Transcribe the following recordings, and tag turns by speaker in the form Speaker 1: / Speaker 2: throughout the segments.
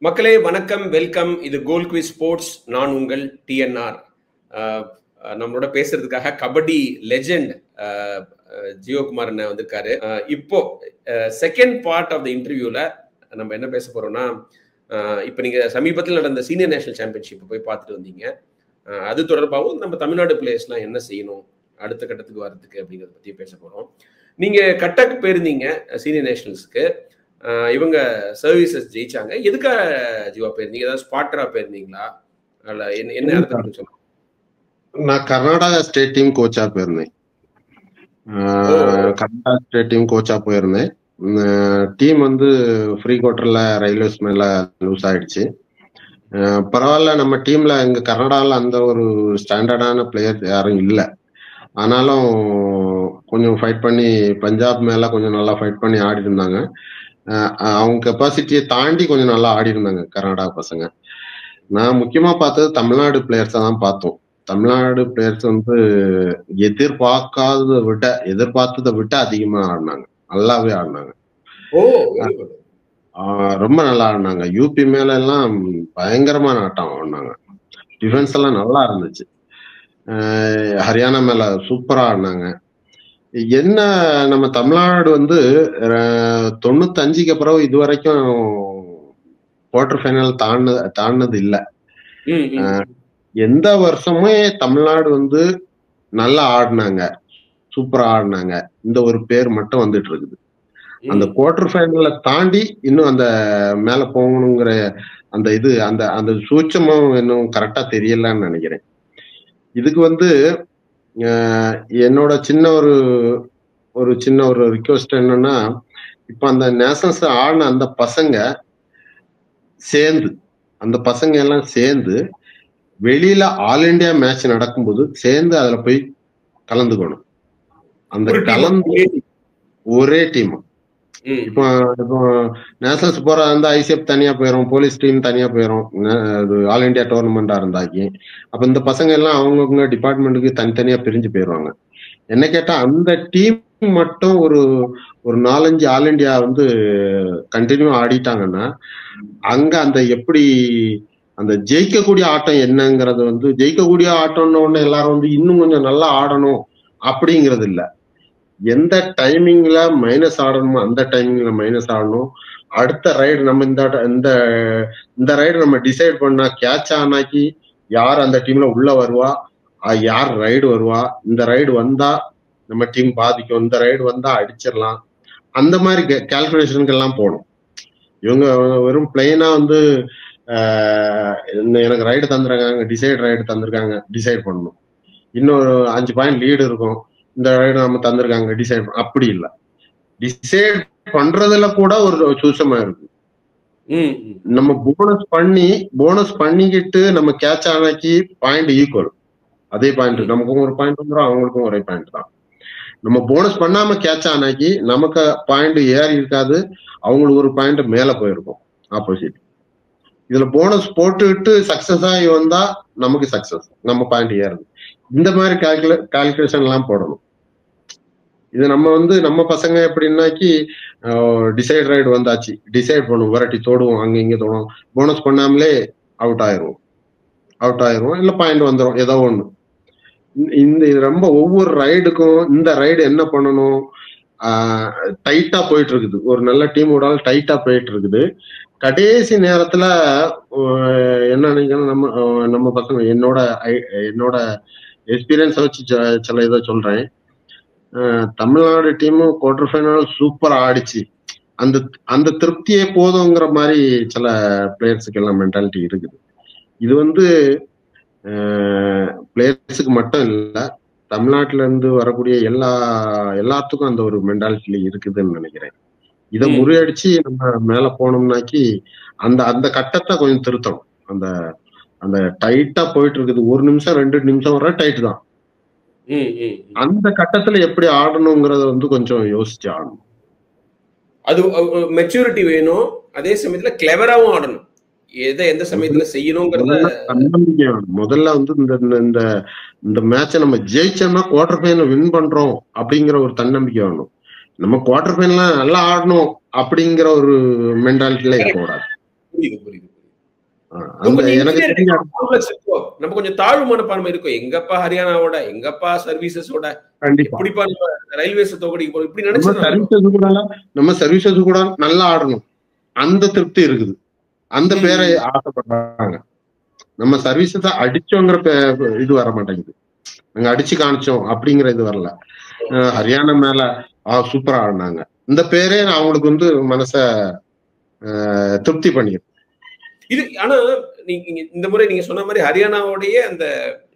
Speaker 1: மக்களே வணக்கம், வெல்கம். இது கோல் குவிஸ் ஸ்போர்ட்ஸ். நான் உங்கள் டிஎன்ஆர். நம்மளோட பேசுறதுக்காக கபடி லெஜெண்ட் ஜியோகுமார் அண்ணன் வந்திருக்காரு. இப்போ செகண்ட் பார்ட் ஆஃப் த இன்டர்வியூல நம்ம என்ன பேச போறோம்னா, இப்போ நீங்க சமீபத்தில் நடந்த சீனியர் நேஷனல் சாம்பியன்ஷிப் போய் பார்த்துட்டு வந்தீங்க. அது தொடர்பாகவும் நம்ம தமிழ்நாடு பிளேயர்ஸ்லாம் என்ன செய்யணும் அடுத்த கட்டத்துக்கு வர்றதுக்கு அப்படிங்கிறத பத்தி பேச போறோம். நீங்க கட்டக்கு போயிருந்தீங்க சீனியர் நேஷனல்ஸ்க்கு. இவங்க சர்வீசஸ் ஜெயிச்சாங்க. எதுக்காக ஜீவா போயிருந்தீங்க? ஏதாவது ஸ்பாட்டரா போயிருந்தீங்களா? என்ன சொல்லுங்க.
Speaker 2: நான் கர்நாடகா ஸ்டேட் டீம் கோச்சா போயிருந்தேன். கர்நாடகா ஸ்டேட் டீம் கோச்சா போயிருந்தேன். டீம் வந்து ஃப்ரீ குவார்டர்ல ரயில்வேஸ் மேல லூஸ் ஆயிடுச்சு. பரவாயில்ல, நம்ம டீம்ல இங்க கர்நாடகாவில் அந்த ஒரு ஸ்டாண்டர்டான பிளேயர் யாரும் இல்லை. ஆனாலும் கொஞ்சம் ஃபைட் பண்ணி பஞ்சாப் மேல கொஞ்சம் நல்லா ஃபைட் பண்ணி ஆடி இருந்தாங்க. அவங்க கெப்பாசிட்டியை தாண்டி கொஞ்சம் நல்லா ஆடி இருந்தாங்க கர்நாடகா பசங்க. நான் முக்கியமா பார்த்தது தமிழ்நாடு பிளேயர்ஸை தான் பார்த்தோம். தமிழ்நாடு பிளேயர்ஸ் வந்து எதிர்பார்த்ததை விட அதிகமா ஆடினாங்க, நல்லாவே ஆடினாங்க, ரொம்ப நல்லா ஆடினாங்க. யூபி மேல எல்லாம் பயங்கரமான ஆட்டம் ஆடினாங்க. டிஃபென்ஸ் எல்லாம் நல்லா இருந்துச்சு. ஹரியானா மேல சூப்பரா ஆடினாங்க. என்ன நம்ம தமிழ்நாடு வந்து 95க்கு அப்புறம் இது வரைக்கும் குவார்டர் ஃபைனல் தாண்டினது இல்லை. எந்த வருஷமே தமிழ்நாடு வந்து நல்லா ஆடினாங்க, சூப்பரா ஆடினாங்க. இந்த ஒரு பேர் மட்டும் வந்துட்டு இருக்குது. அந்த குவார்டர் ஃபைனல்ல தாண்டி இன்னும் அந்த மேல போகணுங்கிற அந்த இது அந்த சூட்சமும் இன்னும் கரெக்டா தெரியலன்னு நினைக்கிறேன். இதுக்கு வந்து என்னோட சின்ன ஒரு ரிக்வெஸ்ட் என்னன்னா, இப்ப அந்த நேஷனல்ஸ் ஆடின அந்த பசங்க எல்லாம் சேர்ந்து வெளியில ஆல் இண்டியா மேட்ச் நடக்கும்போது சேர்ந்து அதுல போய் கலந்துக்கணும். அந்த கலந்து ஒரே டீம். இப்போ நேஷனல்ஸ் போற அந்த ஐசிஎஃப் தனியா போயிடும், போலீஸ் டீம் தனியா போயிடும். ஆல் இண்டியா டோர்னமெண்டா இருந்தாக்கி அப்ப இந்த பசங்க எல்லாம் அவங்கவுங்க டிபார்ட்மெண்ட்டுக்கு தனித்தனியா பிரிஞ்சு போயிடுவாங்க. என்ன கேட்டா அந்த டீம் மட்டும் ஒரு 4-5 ஆல் இண்டியா வந்து கண்டினியூ ஆடிட்டாங்கன்னா அங்க அந்த எப்படி அந்த ஜெயிக்கக்கூடிய ஆட்டம் என்னங்கிறது வந்து, ஜெயிக்கக்கூடிய ஆட்டம்னு ஒண்ணு எல்லாரும் வந்து இன்னும் கொஞ்சம் நல்லா ஆடணும் அப்படிங்கிறது இல்லை. எந்த டைமிங்ல மைனஸ் ஆடணுமோ அந்த டைமிங்ல மைனஸ் ஆடணும். அடுத்த ரைடு நம்ம இந்த ரைடு நம்ம டிசைட் பண்ணா கேட்ச் ஆனாக்கி யார் அந்த டீம்ல உள்ள வருவா, யார் ரைடு வருவா, இந்த ரைடு வந்தா நம்ம டீம் பாதிக்கும், இந்த ரைடு வந்தா அடிச்சிடலாம், அந்த மாதிரி கால்குலேஷனுக்கு எல்லாம் போகணும். இவங்க வெறும் பிளெயினா வந்து எனக்கு ரைடு தந்துருக்காங்க, ரைடு தந்திருக்காங்க, டிசைட் பண்ணணும். இன்னொரு 5 பாயிண்ட் லீடு இருக்கும், இந்த ரைடு நம்ம தந்திருக்காங்க, டிசைட் அப்படி இல்லை. டிசைட் பண்றதுல கூட ஒரு சூசமா இருக்கு. நம்ம போனஸ் பண்ணிக்கிட்டு நம்ம கேட்ச் ஆனாக்கி பாயிண்ட் ஈக்குவல், அதே பாயிண்ட் நமக்கும் ஒரு பாயிண்ட் வந்துடும், அவங்களுக்கும் ஒரே பாயிண்ட் தான். நம்ம போனஸ் பண்ணாம கேட்ச் ஆனாக்கி நமக்கு பாயிண்ட் ஏறி இருக்காது, அவங்களுக்கு ஒரு பாயிண்ட் மேல போயிருக்கும் ஆப்போசிட். இதுல போனஸ் போட்டுக்கிட்டு சக்சஸ் ஆகி வந்தா நமக்கு சக்சஸ், நம்ம பாயிண்ட் ஏறுது. இந்த மாதிரி கால்குலேஷன் எல்லாம் போடணும். இது நம்ம பசங்க எப்படின்னாக்கி டிசைட் ரைடு வந்தாச்சு, டிசைட் பண்ணுவோம், வெரைட்டி தோடுவோம், அங்க இங்க தோடுவோம், போனஸ் பண்ணாமலே அவுட் ஆயிரும் இல்ல பாயிண்ட் வந்துடும், ஏதோ ஒண்ணு. இந்த ரொம்ப ஒவ்வொரு ரைடுக்கும் இந்த ரைடு என்ன பண்ணணும், டைட்டா போயிட்டு இருக்குது. ஒரு நல்ல டீமோட டைட்டா போயிட்டு இருக்குது. கடைசி நேரத்துல என்ன நினைக்கணும், நம்ம பசங்க, என்னோட எக்ஸ்பீரியன்ஸ் வச்சு சில இதை சொல்றேன். தமிழ்நாடு டீமும் குவார்டர் ஃபைனல் சூப்பரா ஆடிச்சு, அந்த திருப்தியே போதுங்கிற மாதிரி சில பிளேயர்ஸுக்கு எல்லாம் மென்டாலிட்டி இருக்குது. இது வந்து பிளேயர்ஸுக்கு மட்டும் இல்ல, தமிழ்நாட்டுல இருந்து வரக்கூடிய எல்லாத்துக்கும் அந்த ஒரு மென்டாலிட்டி இருக்குதுன்னு நினைக்கிறேன். இதை முறியடிச்சு நம்ம மேல போனோம்னாக்கி அந்த கட்டத்தை கொஞ்சம் திருத்தணும். அந்த டைட்டா போயிட்டு இருக்குது, 1 நிமிஷம் 2 நிமிஷம் வர டைட் தான். அந்த கட்டத்துல எப்படி ஆடணுங்கிறத வந்து கொஞ்சம் யோசிச்சு ஆடணும்.
Speaker 1: அது மெச்சூரிட்டி வேணும், அதே சமயத்துல கிளவராவும் ஆடணும். எந்த சமயத்துல செய்யணுங்கிறத
Speaker 2: தன்னம்பிக்கை வேணும். முதல்ல வந்து இந்த மேட்சை நம்ம ஜெயிச்சோம்னா குவார்டர் ஃபைனல் வின் பண்றோம் அப்படிங்கிற ஒரு தன்னம்பிக்கை வேணும். நம்ம குவார்டர் ஃபைனல் நல்லா ஆடணும் அப்படிங்கிற ஒரு மென்டாலிட்டில இருக்கக்கூடாது.
Speaker 1: புரியுது புரியுது.
Speaker 2: அந்த எனக்கு தெரிஞ்ச
Speaker 1: நம்ம கொஞ்சம் தாழ்வு மனப்பான்மை இருக்கும். எங்கப்பா ஹரியானாவோட, எங்கப்பா சர்வீசஸோட,
Speaker 2: கண்டிப்பா
Speaker 1: எப்படிப்பா நம்ம ரயில்வேஸ் தோக்கடிக்க போறோம் இப்படி
Speaker 2: நம்ம
Speaker 1: நினைச்சு
Speaker 2: சர்வீசஸ் கூட நல்லா ஆடணும், அந்த திருப்தி இருக்குது, அந்த பேரை ஆசைப்படுறாங்க. நம்ம சர்வீசஸ் அடிச்சோங்கிற இது வர மாட்டேங்குது, நாங்க அடிச்சு காமிச்சோம் அப்படிங்கிற இது வரல. ஹரியானா மேல சூப்பரா ஆடினாங்க, இந்த பேரே அவங்களுக்கு வந்து மனச திருப்தி பண்ணிடும்.
Speaker 1: இது ஆனா நீங்க இந்த முறை நீங்க சொன்ன மாதிரி ஹரியானாவோடய அந்த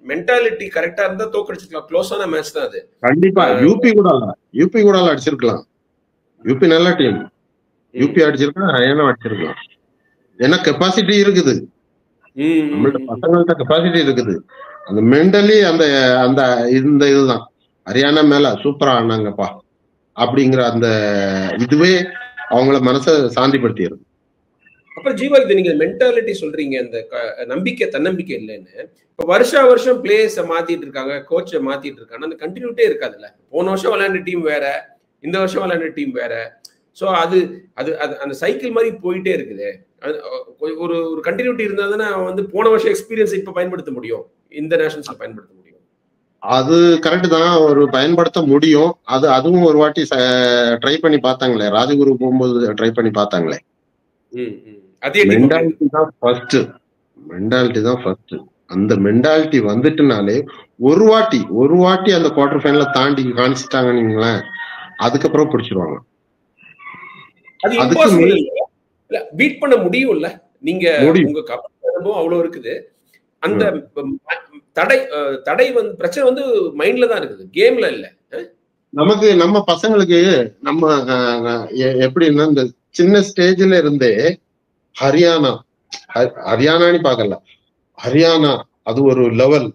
Speaker 1: மென்டாலிட்டி கரெக்டா இருந்தா தோக்கடிச்சிருக்கலாம். க்ளோஸான மேட்ச் தான் அது.
Speaker 2: கண்டிப்பா யூபி கூட அடிச்சிருக்கலாம். யூபி நல்ல டீம், யூபி அடிச்சிருக்கலாம், ஹரியானா அடிச்சிருக்கலாம். ஏன்னா கெப்பாசிட்டி இருக்குது, நம்மள்ட்ட பசங்கள்ட்ட கெப்பாசிட்டி இருக்குது. அந்த மென்டலி அந்த அந்த இந்த இதுதான் ஹரியானா மேல சூப்பரா ஆனாங்கப்பா அப்படிங்கிற அந்த இதுவே அவங்கள மனசை சாந்திப்படுத்திடுது.
Speaker 1: அப்புறம் ஜீவா, இது நீங்க மென்டாலிட்டி சொல்றீங்க, அந்த நம்பிக்கை தன்னம்பிக்கை இல்லைன்னு. இப்ப வருஷம் பிளேயர்ஸை மாத்திட்டு இருக்காங்க, கோச்சை மாத்திட்டு இருக்காங்க, அந்த கண்டினியூட்டே இருக்காதுல்ல. போன வருஷம் விளையாண்ட டீம் வேற, இந்த வருஷம் விளையாண்ட டீம் வேற. ஸோ அது அது அது அந்த சைக்கிள் மாதிரி போயிட்டே இருக்குது. ஒரு ஒரு கண்டினியூட்டி இருந்தா தானே வந்து போன வருஷம் எக்ஸ்பீரியன்ஸ் இப்ப பயன்படுத்த முடியும், இந்த நேஷனல்ஸ்ல பயன்படுத்த முடியும்.
Speaker 2: அது கரெக்ட் தான், ஒரு பயன்படுத்த முடியும். அதுவும் ஒரு வாட்டி ட்ரை பண்ணி பார்த்தாங்களே, ராஜகுரு போகும்போது ட்ரை பண்ணி பார்த்தாங்களே. மென்டாலிட்டி தான் ஃபர்ஸ்ட். அந்த மென்டாலிட்டி வந்துட்டுனாலே ஒரு வாட்டி அந்த குவார்டர் ஃபைனல தாண்டி காணிச்சிட்டாங்கன்னு அதுக்கப்புறம் பிடிச்சிருவாங்க.
Speaker 1: பீட் பண்ண முடியும்ல, நீங்க உங்க கபடி அனுபவம் அவ்வளவு இருக்குது. அந்த தடை வந்து பிரச்சனை வந்து மைண்ட்ல தான் இருக்குது, கேம்ல இல்ல.
Speaker 2: நமக்கு நம்ம பசங்களுக்கு நம்ம எப்படின்னா இந்த சின்ன ஸ்டேஜ்ல இருந்தே ஹரியானான்னு பாக்கல, ஹரியானா அது ஒரு லெவல்,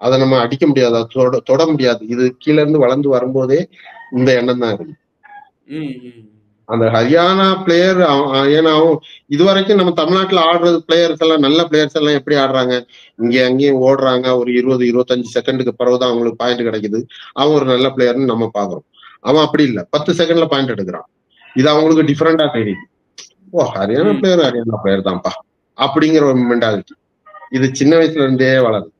Speaker 2: அதை நம்ம அடிக்க முடியாது, அது தொட முடியாது, இது கீழே இருந்து வளர்ந்து வரும்போதே இந்த எண்ணம் தான் இருக்கு. அந்த ஹரியானா பிளேயர் ஏன்னா இது வரைக்கும் நம்ம தமிழ்நாட்டுல ஆடுறது பிளேயர்ஸ் எல்லாம், நல்ல பிளேயர்ஸ் எல்லாம் எப்படி ஆடுறாங்க, இங்க அங்கேயும் ஓடுறாங்க, ஒரு 20-25 செகண்டுக்கு பிறகுதான் அவங்களுக்கு பாயிண்ட் கிடைக்குது, அவன் ஒரு நல்ல பிளேயர்னு நம்ம பாக்குறோம். அவன் அப்படி இல்லை, 10 செகண்ட்ல பாயிண்ட் எடுக்கிறான். இது அவங்களுக்கு டிஃபரெண்டா தெரியுது. ஓ, ஹரியானா பிளேயர் தான்ப்பா அப்படிங்கிற ஒரு மென்டாலிட்டி இது சின்ன வயசுல இருந்தே வளருது.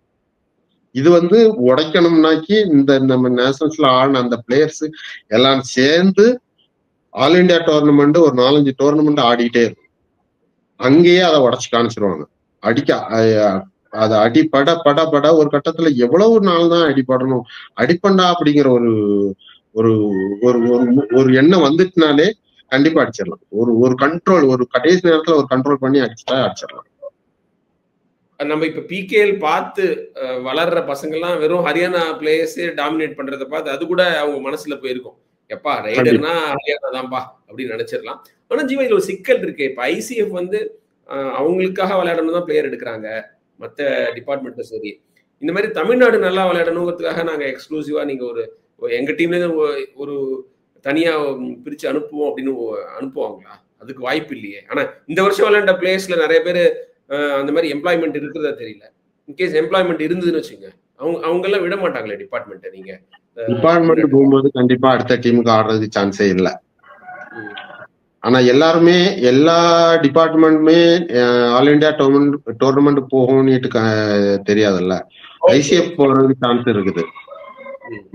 Speaker 2: இது வந்து உடைக்கணும்னாக்கி இந்த நம்ம நேஷனல்ஸ்ல ஆடின அந்த பிளேயர்ஸ் எல்லாம் சேர்ந்து ஆல் இண்டியா டோர்னமெண்ட் ஒரு 4-5 டோர்னமெண்ட் ஆடிட்டே இருக்கும், அங்கேயே அதை உடச்சு காமிச்சிருவாங்க. அதை அடிப்பட ஒரு கட்டத்துல எவ்வளவு நாள் தான் அடிப்படணும், அடிப்பண்டா அப்படிங்கிற ஒரு எண்ணம் வந்துட்டுனாலே கண்டிப்பா அடிச்சிடலாம். ஒரு கண்ட்ரோல், ஒரு கடைசி நேரத்துல ஒரு கண்ட்ரோல் பண்ணி அடிச்சிடலாம்.
Speaker 1: நம்ம இப்ப பிகேஎல் பார்த்து வளர்ற பசங்க எல்லாம் வெறும் ஹரியானா பிளேயர்ஸே டாமினேட் பண்றதை பார்த்து அது கூட அவங்க மனசுல போயிருக்கும், எப்பா ரைடர்னா ஹரியானா தான்ப்பா அப்படின்னு நினைச்சிடலாம். ஆனா ஜீவா, இதுல ஒரு சிக்கல் இருக்கு. இப்ப ஐசிஎஃப் வந்து அவங்களுக்காக விளையாடணும் தான் பிளேயர் எடுக்கிறாங்க, மற்ற டிபார்ட்மெண்ட்டும் சரி. இந்த மாதிரி தமிழ்நாடு நல்லா விளையாடணுங்கிறதுக்காக நாங்க எக்ஸ்க்ளூசிவா நீங்க எங்க டீம்ல ஒரு தனியா பிரிச்சு அனுப்புவோம் அப்படின்னு அனுப்புவாங்களா? அதுக்கு வாய்ப்பு இல்லையே. ஆனா இந்த வருஷம் விளையாண்ட பிளேயர்ஸ்ல நிறைய பேர் அந்த மாதிரி எம்ப்ளாய்மெண்ட் இருக்கிறதா தெரியல. இன்கேஸ் எம்ப்ளாய்மெண்ட் இருந்ததுன்னு வச்சுங்க, அவங்க எல்லாம் விட மாட்டாங்களே டிபார்ட்மெண்ட். நீங்க
Speaker 2: டிபார்ட்மெண்ட் போகும்போது கண்டிப்பா அடுத்த டீமுக்கு ஆடுறதுக்கு சான்ஸே இல்லை. ஆனா எல்லாருமே எல்லா டிபார்ட்மெண்ட்டுமே ஆல் இண்டியா டோர்னமெண்ட் போகும்னு தெரியாதுல்ல, ஐசிஎஃப் போறதுக்கு சான்ஸ் இருக்குது.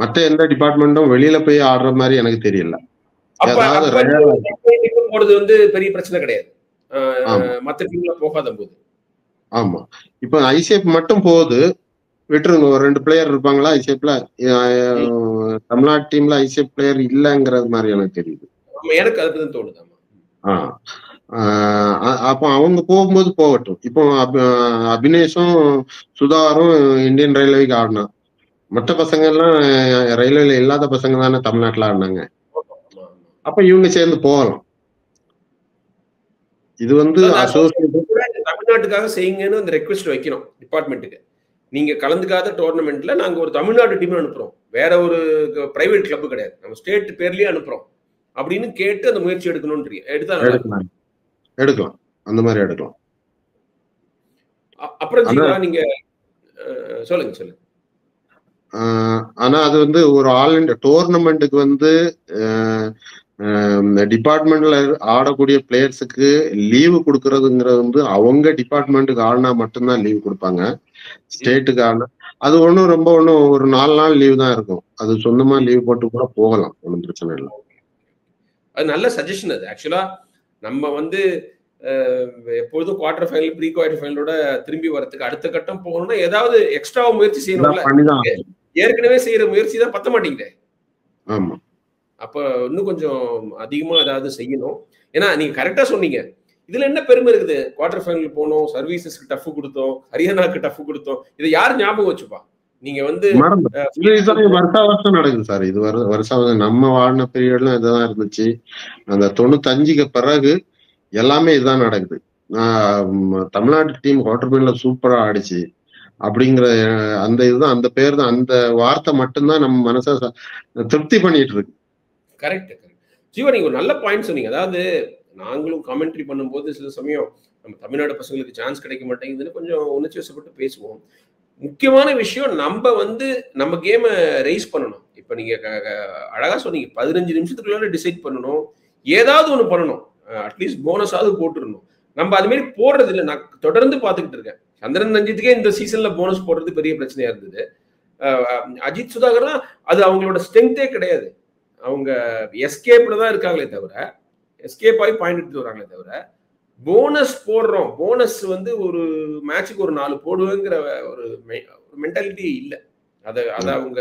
Speaker 2: மற்ற எந்த டிபார்ட்மெண்ட்டும் வெளியில போய் ஆடுற மாதிரி எனக்கு தெரியல.
Speaker 1: போறது வந்து பெரிய பிரச்சனை கிடையாது, மற்ற டீம்ல போகாத போது.
Speaker 2: ஆமா, இப்ப ஐசிஎஃப் மட்டும் போகுது, விட்டுருங்க. ஒரு 2 பிளேயர் இருப்பாங்களா ஐசிஎஃப்ல, தமிழ்நாடு டீம்ல ஐசிஎஃப் பிளேயர் இல்லங்கிறது மாதிரி எனக்கு தெரியுது.
Speaker 1: எனக்கு அதுதான் தோணுது.
Speaker 2: அப்போ அவங்க போகும்போது போகட்டும். இப்போ அபினேஷும் சுதாரும் இந்தியன் ரயில்வேக்கு ஆடினா, மற்ற பசங்க எல்லாம் ரயில்வேல இல்லாத பசங்க தானே தமிழ்நாட்டுல ஆடினாங்க, அப்ப இவங்க சேர்ந்து போகலாம். இது வந்து
Speaker 1: தமிழ்நாட்டுக்காக செய்யுங்கன்னு அந்த ரெக்வெஸ்ட் வைக்கணும் டிபார்ட்மெண்ட்டுக்கு. நீங்க கலந்துக்காத டோர்னமெண்ட்ல நாங்க ஒரு தமிழ்நாடு டீம் அனுப்புறோம், வேற ஒரு பிரைவேட் கிளப் கிடையாது, நம்ம ஸ்டேட் பேர்லயே அனுப்புறோம் அப்படின்னு கேட்டு அந்த முயற்சி எடுக்கணும்ன்றீங்க.
Speaker 2: எடுக்கலாம், அந்த மாதிரி எடுக்கலாம்.
Speaker 1: அப்புறம் நீங்க சொல்லுங்க.
Speaker 2: ஆனா அது வந்து ஒரு ஆல் இண்டியா டோர்னமெண்ட்டுக்கு வந்து டிபார்ட்மெண்ட்ல ஆடக்கூடிய பிளேயர்ஸுக்கு லீவு கொடுக்கறதுங்கிறது வந்து அவங்க டிபார்ட்மெண்ட்டுக்கு ஆடினா மட்டும்தான் லீவு கொடுப்பாங்க. ஸ்டேட்டுக்கு ஆடினா அது ரொம்ப ஒரு 4 நாள் லீவு தான் இருக்கும். அது சொந்தமா லீவ் போட்டு கூட போகலாம், ஒன்றும் பிரச்சனை இல்லை.
Speaker 1: அது நல்ல சஜஷன். அது ஆக்சுவலா நம்ம வந்து எப்பொழுதும் குவார்டர் ஃபைனல், ப்ரீ குவார்டர் ஃபைனலோட திரும்பி வரதுக்கு அடுத்த கட்டம் போகணும்னா ஏதாவது எக்ஸ்ட்ரா முயற்சி செய்யணும்ல. ஏற்கனவே செய்யற முயற்சி தான் பத்த மாட்டேங்குது.
Speaker 2: ஆமா,
Speaker 1: அப்ப இன்னும் கொஞ்சம் அதிகமா ஏதாவது செய்யணும். ஏன்னா நீங்க கரெக்டா சொன்னீங்க. இதுல என்ன பெருமை இருக்குது? குவார்டர் ஃபைனல் போனோம், சர்வீசஸ்க்கு டஃப் கொடுத்தோம், ஹரியானாக்கு டஃப் கொடுத்தோம். இதை யார் ஞாபகம் வச்சுப்பா? நீங்க வந்து
Speaker 2: வருஷம் நடக்குது சார். இது வருஷம் நம்ம வாழ்ன பீரியட்லாம் இதுதான் இருந்துச்சு. அந்த 95க்கு பிறகு எல்லாமே இதுதான் நடக்குது. தமிழ்நாட்டு டீம் குவார்டர் ஃபைனல்ல சூப்பரா ஆடிச்சு அப்படிங்கிற அந்த இதுதான், அந்த பேர் தான், அந்த வார்த்தை மட்டும்தான் நம்ம மனசை திருப்தி பண்ணிட்டு இருக்கு.
Speaker 1: கரெக்ட். ஜீவா, நீங்க ஒரு நல்ல பாயிண்ட் சொன்னீங்க. அதாவது நாங்களும் காமெண்ட்ரி பண்ணும்போது சில சமயம் நம்ம தமிழ்நாடு பசங்களுக்கு சான்ஸ் கிடைக்க மாட்டேங்குதுன்னு கொஞ்சம் உணர்ச்சி வசப்பட்டு பேசுவோம். முக்கியமான விஷயம் நம்ம வந்து நம்ம கேமை ரைஸ் பண்ணணும். இப்ப நீங்க அழகா சொன்னீங்க, 15 நிமிஷத்துக்குள்ள டிசைட் பண்ணணும், ஏதாவது ஒண்ணு பண்ணணும், அட்லீஸ்ட் போனஸாவது போட்டுருணும். நம்ம அது மாதிரி போடுறது இல்லை. நான் தொடர்ந்து பார்த்துக்கிட்டு இருக்கேன். சந்திரன் ரஞ்சித்துக்கே இந்த சீசன்ல போனஸ் போடுறது பெரிய பிரச்சனையா இருந்தது. அஜித் சுதாகர்னா அது அவங்களோட ஸ்ட்ரென்த்தே கிடையாது. அவங்க எஸ்கேப்ல தான் இருக்காங்களே தவிர, எஸ்கேப் ஆகி பாயிண்ட் எடுத்து வராங்களே தவிர, போனஸ் போடுறோம், போனஸ் வந்து ஒரு மேட்சுக்கு ஒரு 4 போடுவேங்கிற ஒரு மென்டாலிட்டி இல்லை. அதை அவங்க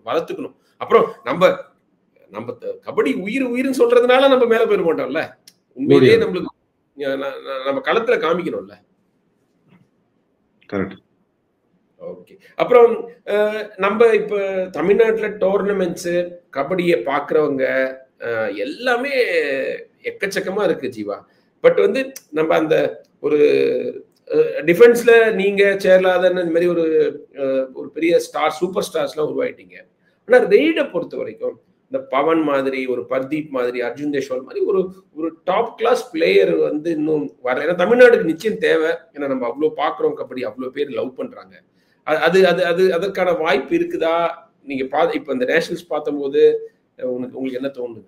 Speaker 1: வளர்த்துக்கணும். அப்புறம் நம்ம கபடி உயிர்னு சொல்றதுனால நம்ம மேல போயிட மாட்டோம்ல. உண்மையிலேயே நம்மளுக்கு நம்ம களத்துல காமிக்கணும்ல. ஓகே. அப்புறம் நம்ம இப்ப தமிழ்நாட்டுல டோர்னமெண்ட்ஸ் கபடியை பாக்குறவங்க எல்லாமே எக்கச்சக்கமா இருக்கு ஜீவா. பட் வந்து நம்ம அந்த ஒரு டிஃபென்ஸ்ல நீங்க சேர்லாதன்னு இந்த மாதிரி ஒரு பெரிய ஸ்டார், சூப்பர் ஸ்டார்ஸ் எல்லாம் உருவாயிட்டீங்க. ஆனா ரெய்டை பொறுத்த வரைக்கும் இந்த பவன் மாதிரி, ஒரு பர்தீப் மாதிரி, அர்ஜுன் தேஷ்வால் மாதிரி ஒரு டாப் கிளாஸ் பிளேயர் வந்து இன்னும் வரல. ஏன்னா தமிழ்நாடுக்கு நிச்சயம் தேவை. ஏன்னா நம்ம அவ்வளவு பாக்குறோம், கபடி அவ்வளவு பேர் லவ் பண்றாங்க. அதற்கான வாய்ப்பு இருக்குதா? நீங்க இப்ப இந்த நேஷனல்ஸ் பார்த்தபோது உங்களுக்கு என்ன தோணுது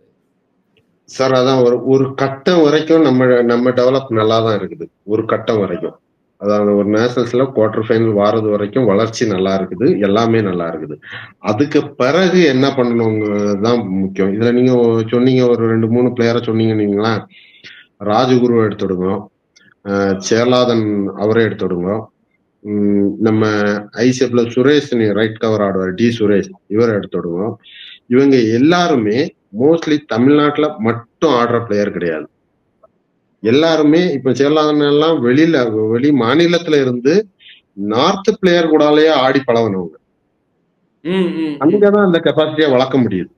Speaker 2: சார்? அதான் ஒரு கட்டம் வரைக்கும் நம்ம டெவலப் நல்லா தான் இருக்குது. ஒரு கட்டம் வரைக்கும், அதாவது ஒரு நேஷனல்ஸ்ல குவார்டர் ஃபைனல் வாரது வரைக்கும் வளர்ச்சி நல்லா இருக்குது, எல்லாமே நல்லா இருக்குது. அதுக்கு பிறகு என்ன பண்ணணுங்கிறதுதான் முக்கியம். இதுல நீங்க சொன்னீங்க, ஒரு 2-3 பிளேயரை சொன்னீங்க. நீங்களா ராஜகுரு எடுத்துடுங்க, சேர்லாதன் அவரே எடுத்துடுங்க, நம்ம ஐசிஎஃப்ல சுரேஷ் ரைட் கவர் ஆடுவார், டி சுரேஷ், இவரை எடுத்துடுங்க. இவங்க எல்லாருமே மோஸ்ட்லி தமிழ்நாட்டுல மட்டும் ஆடுற பிளேயர் கிடையாது. எல்லாருமே இப்ப சேர்லாதன் எல்லாம் வெளி மாநிலத்துல இருந்து நார்த் பிளேயர் கூடாலேயே ஆடி பழகினவங்க. அங்கதான் அந்த கெப்பாசிட்டியை வளர்க்க முடியுது.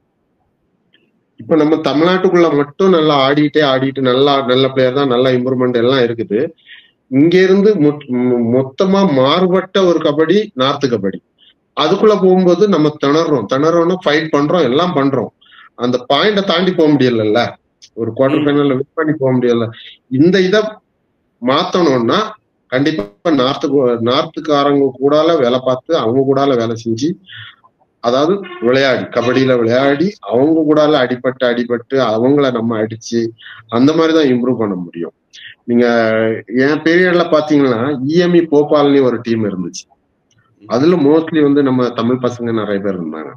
Speaker 2: இப்ப நம்ம தமிழ்நாட்டுக்குள்ள மட்டும் நல்லா ஆடிட்டு நல்ல பிளேயர் தான், நல்ல இம்ப்ரூவ்மெண்ட் எல்லாம் இருக்குது. இங்க இருந்து மொத்தமா மாறுபட்ட ஒரு கபடி நார்த்து கபடி. அதுக்குள்ள போகும்போது நம்ம திணறோம்னா ஃபைட் பண்றோம், எல்லாம் பண்றோம். அந்த பாயிண்ட தாண்டி போக முடியல, ஒரு குவார்டர் ஃபைனல்ல வின் பண்ணி போக முடியல. இந்த இதை மாத்தணும்னா கண்டிப்பா நார்த்துக்காரங்க கூடால வேலை பார்த்து, அவங்க கூடால வேலை செஞ்சு, அதாவது கபடியில விளையாடி அவங்க கூடால அடிபட்டு அவங்கள நம்ம அடிச்சு அந்த மாதிரிதான் இம்ப்ரூவ் பண்ண முடியும். நீங்க என் பீரியட்ல பாத்தீங்கன்னா இஎம்இ போபால்னு ஒரு டீம் இருந்துச்சு. அதுல மோஸ்ட்லி வந்து நம்ம தமிழ் பசங்க நிறைய பேர் இருந்தாங்க.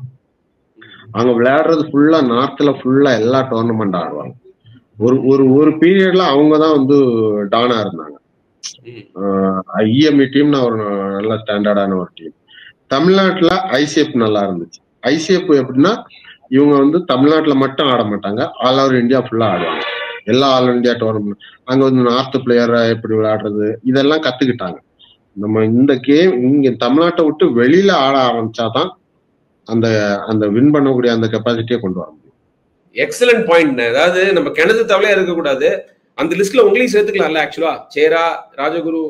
Speaker 2: அவங்க விளையாடுறது ஃபுல்லா நார்த்ல ஃபுல்லா எல்லா டோர்னமெண்ட் ஆடுவாங்க. ஒரு பீரியட்ல அவங்கதான் வந்து டானா இருந்தாங்க. இஎம்இ டீம்னா ஒரு நல்ல ஸ்டாண்டர்டான ஒரு டீம். தமிழ்நாட்டுல ஐசிஎஃப் நல்லா இருந்துச்சு. ஐசிஎஃப் எப்படின்னா இவங்க வந்து தமிழ்நாட்டுல மட்டும் ஆட மாட்டாங்க, ஆல் ஓவர் இந்தியா ஃபுல்லா ஆடுவாங்க. எல்லா ஆல் இந்தியா டோர்னமெண்ட் அங்க வந்து நார்த் பிளேயரை எப்படி விளையாடுறது இதெல்லாம் கத்துக்கிட்டாங்க. நம்ம இந்த கேம் இங்க தமிழ்நாட்டை விட்டு வெளியில ஆட ஆரம்பிச்சாதான் அந்த வின் பண்ணக்கூடிய அந்த கெப்பாசிட்டியை கொண்டு வர முடியும்.
Speaker 1: Excellent point. அதாவது நம்ம கிணத்து தவளையா இருக்கக்கூடாது. அந்த லிஸ்ட்ல உங்களையும் சேர்த்துக்கலாம்ல. ஆக்சுவலா சேரா, ராஜகுரு,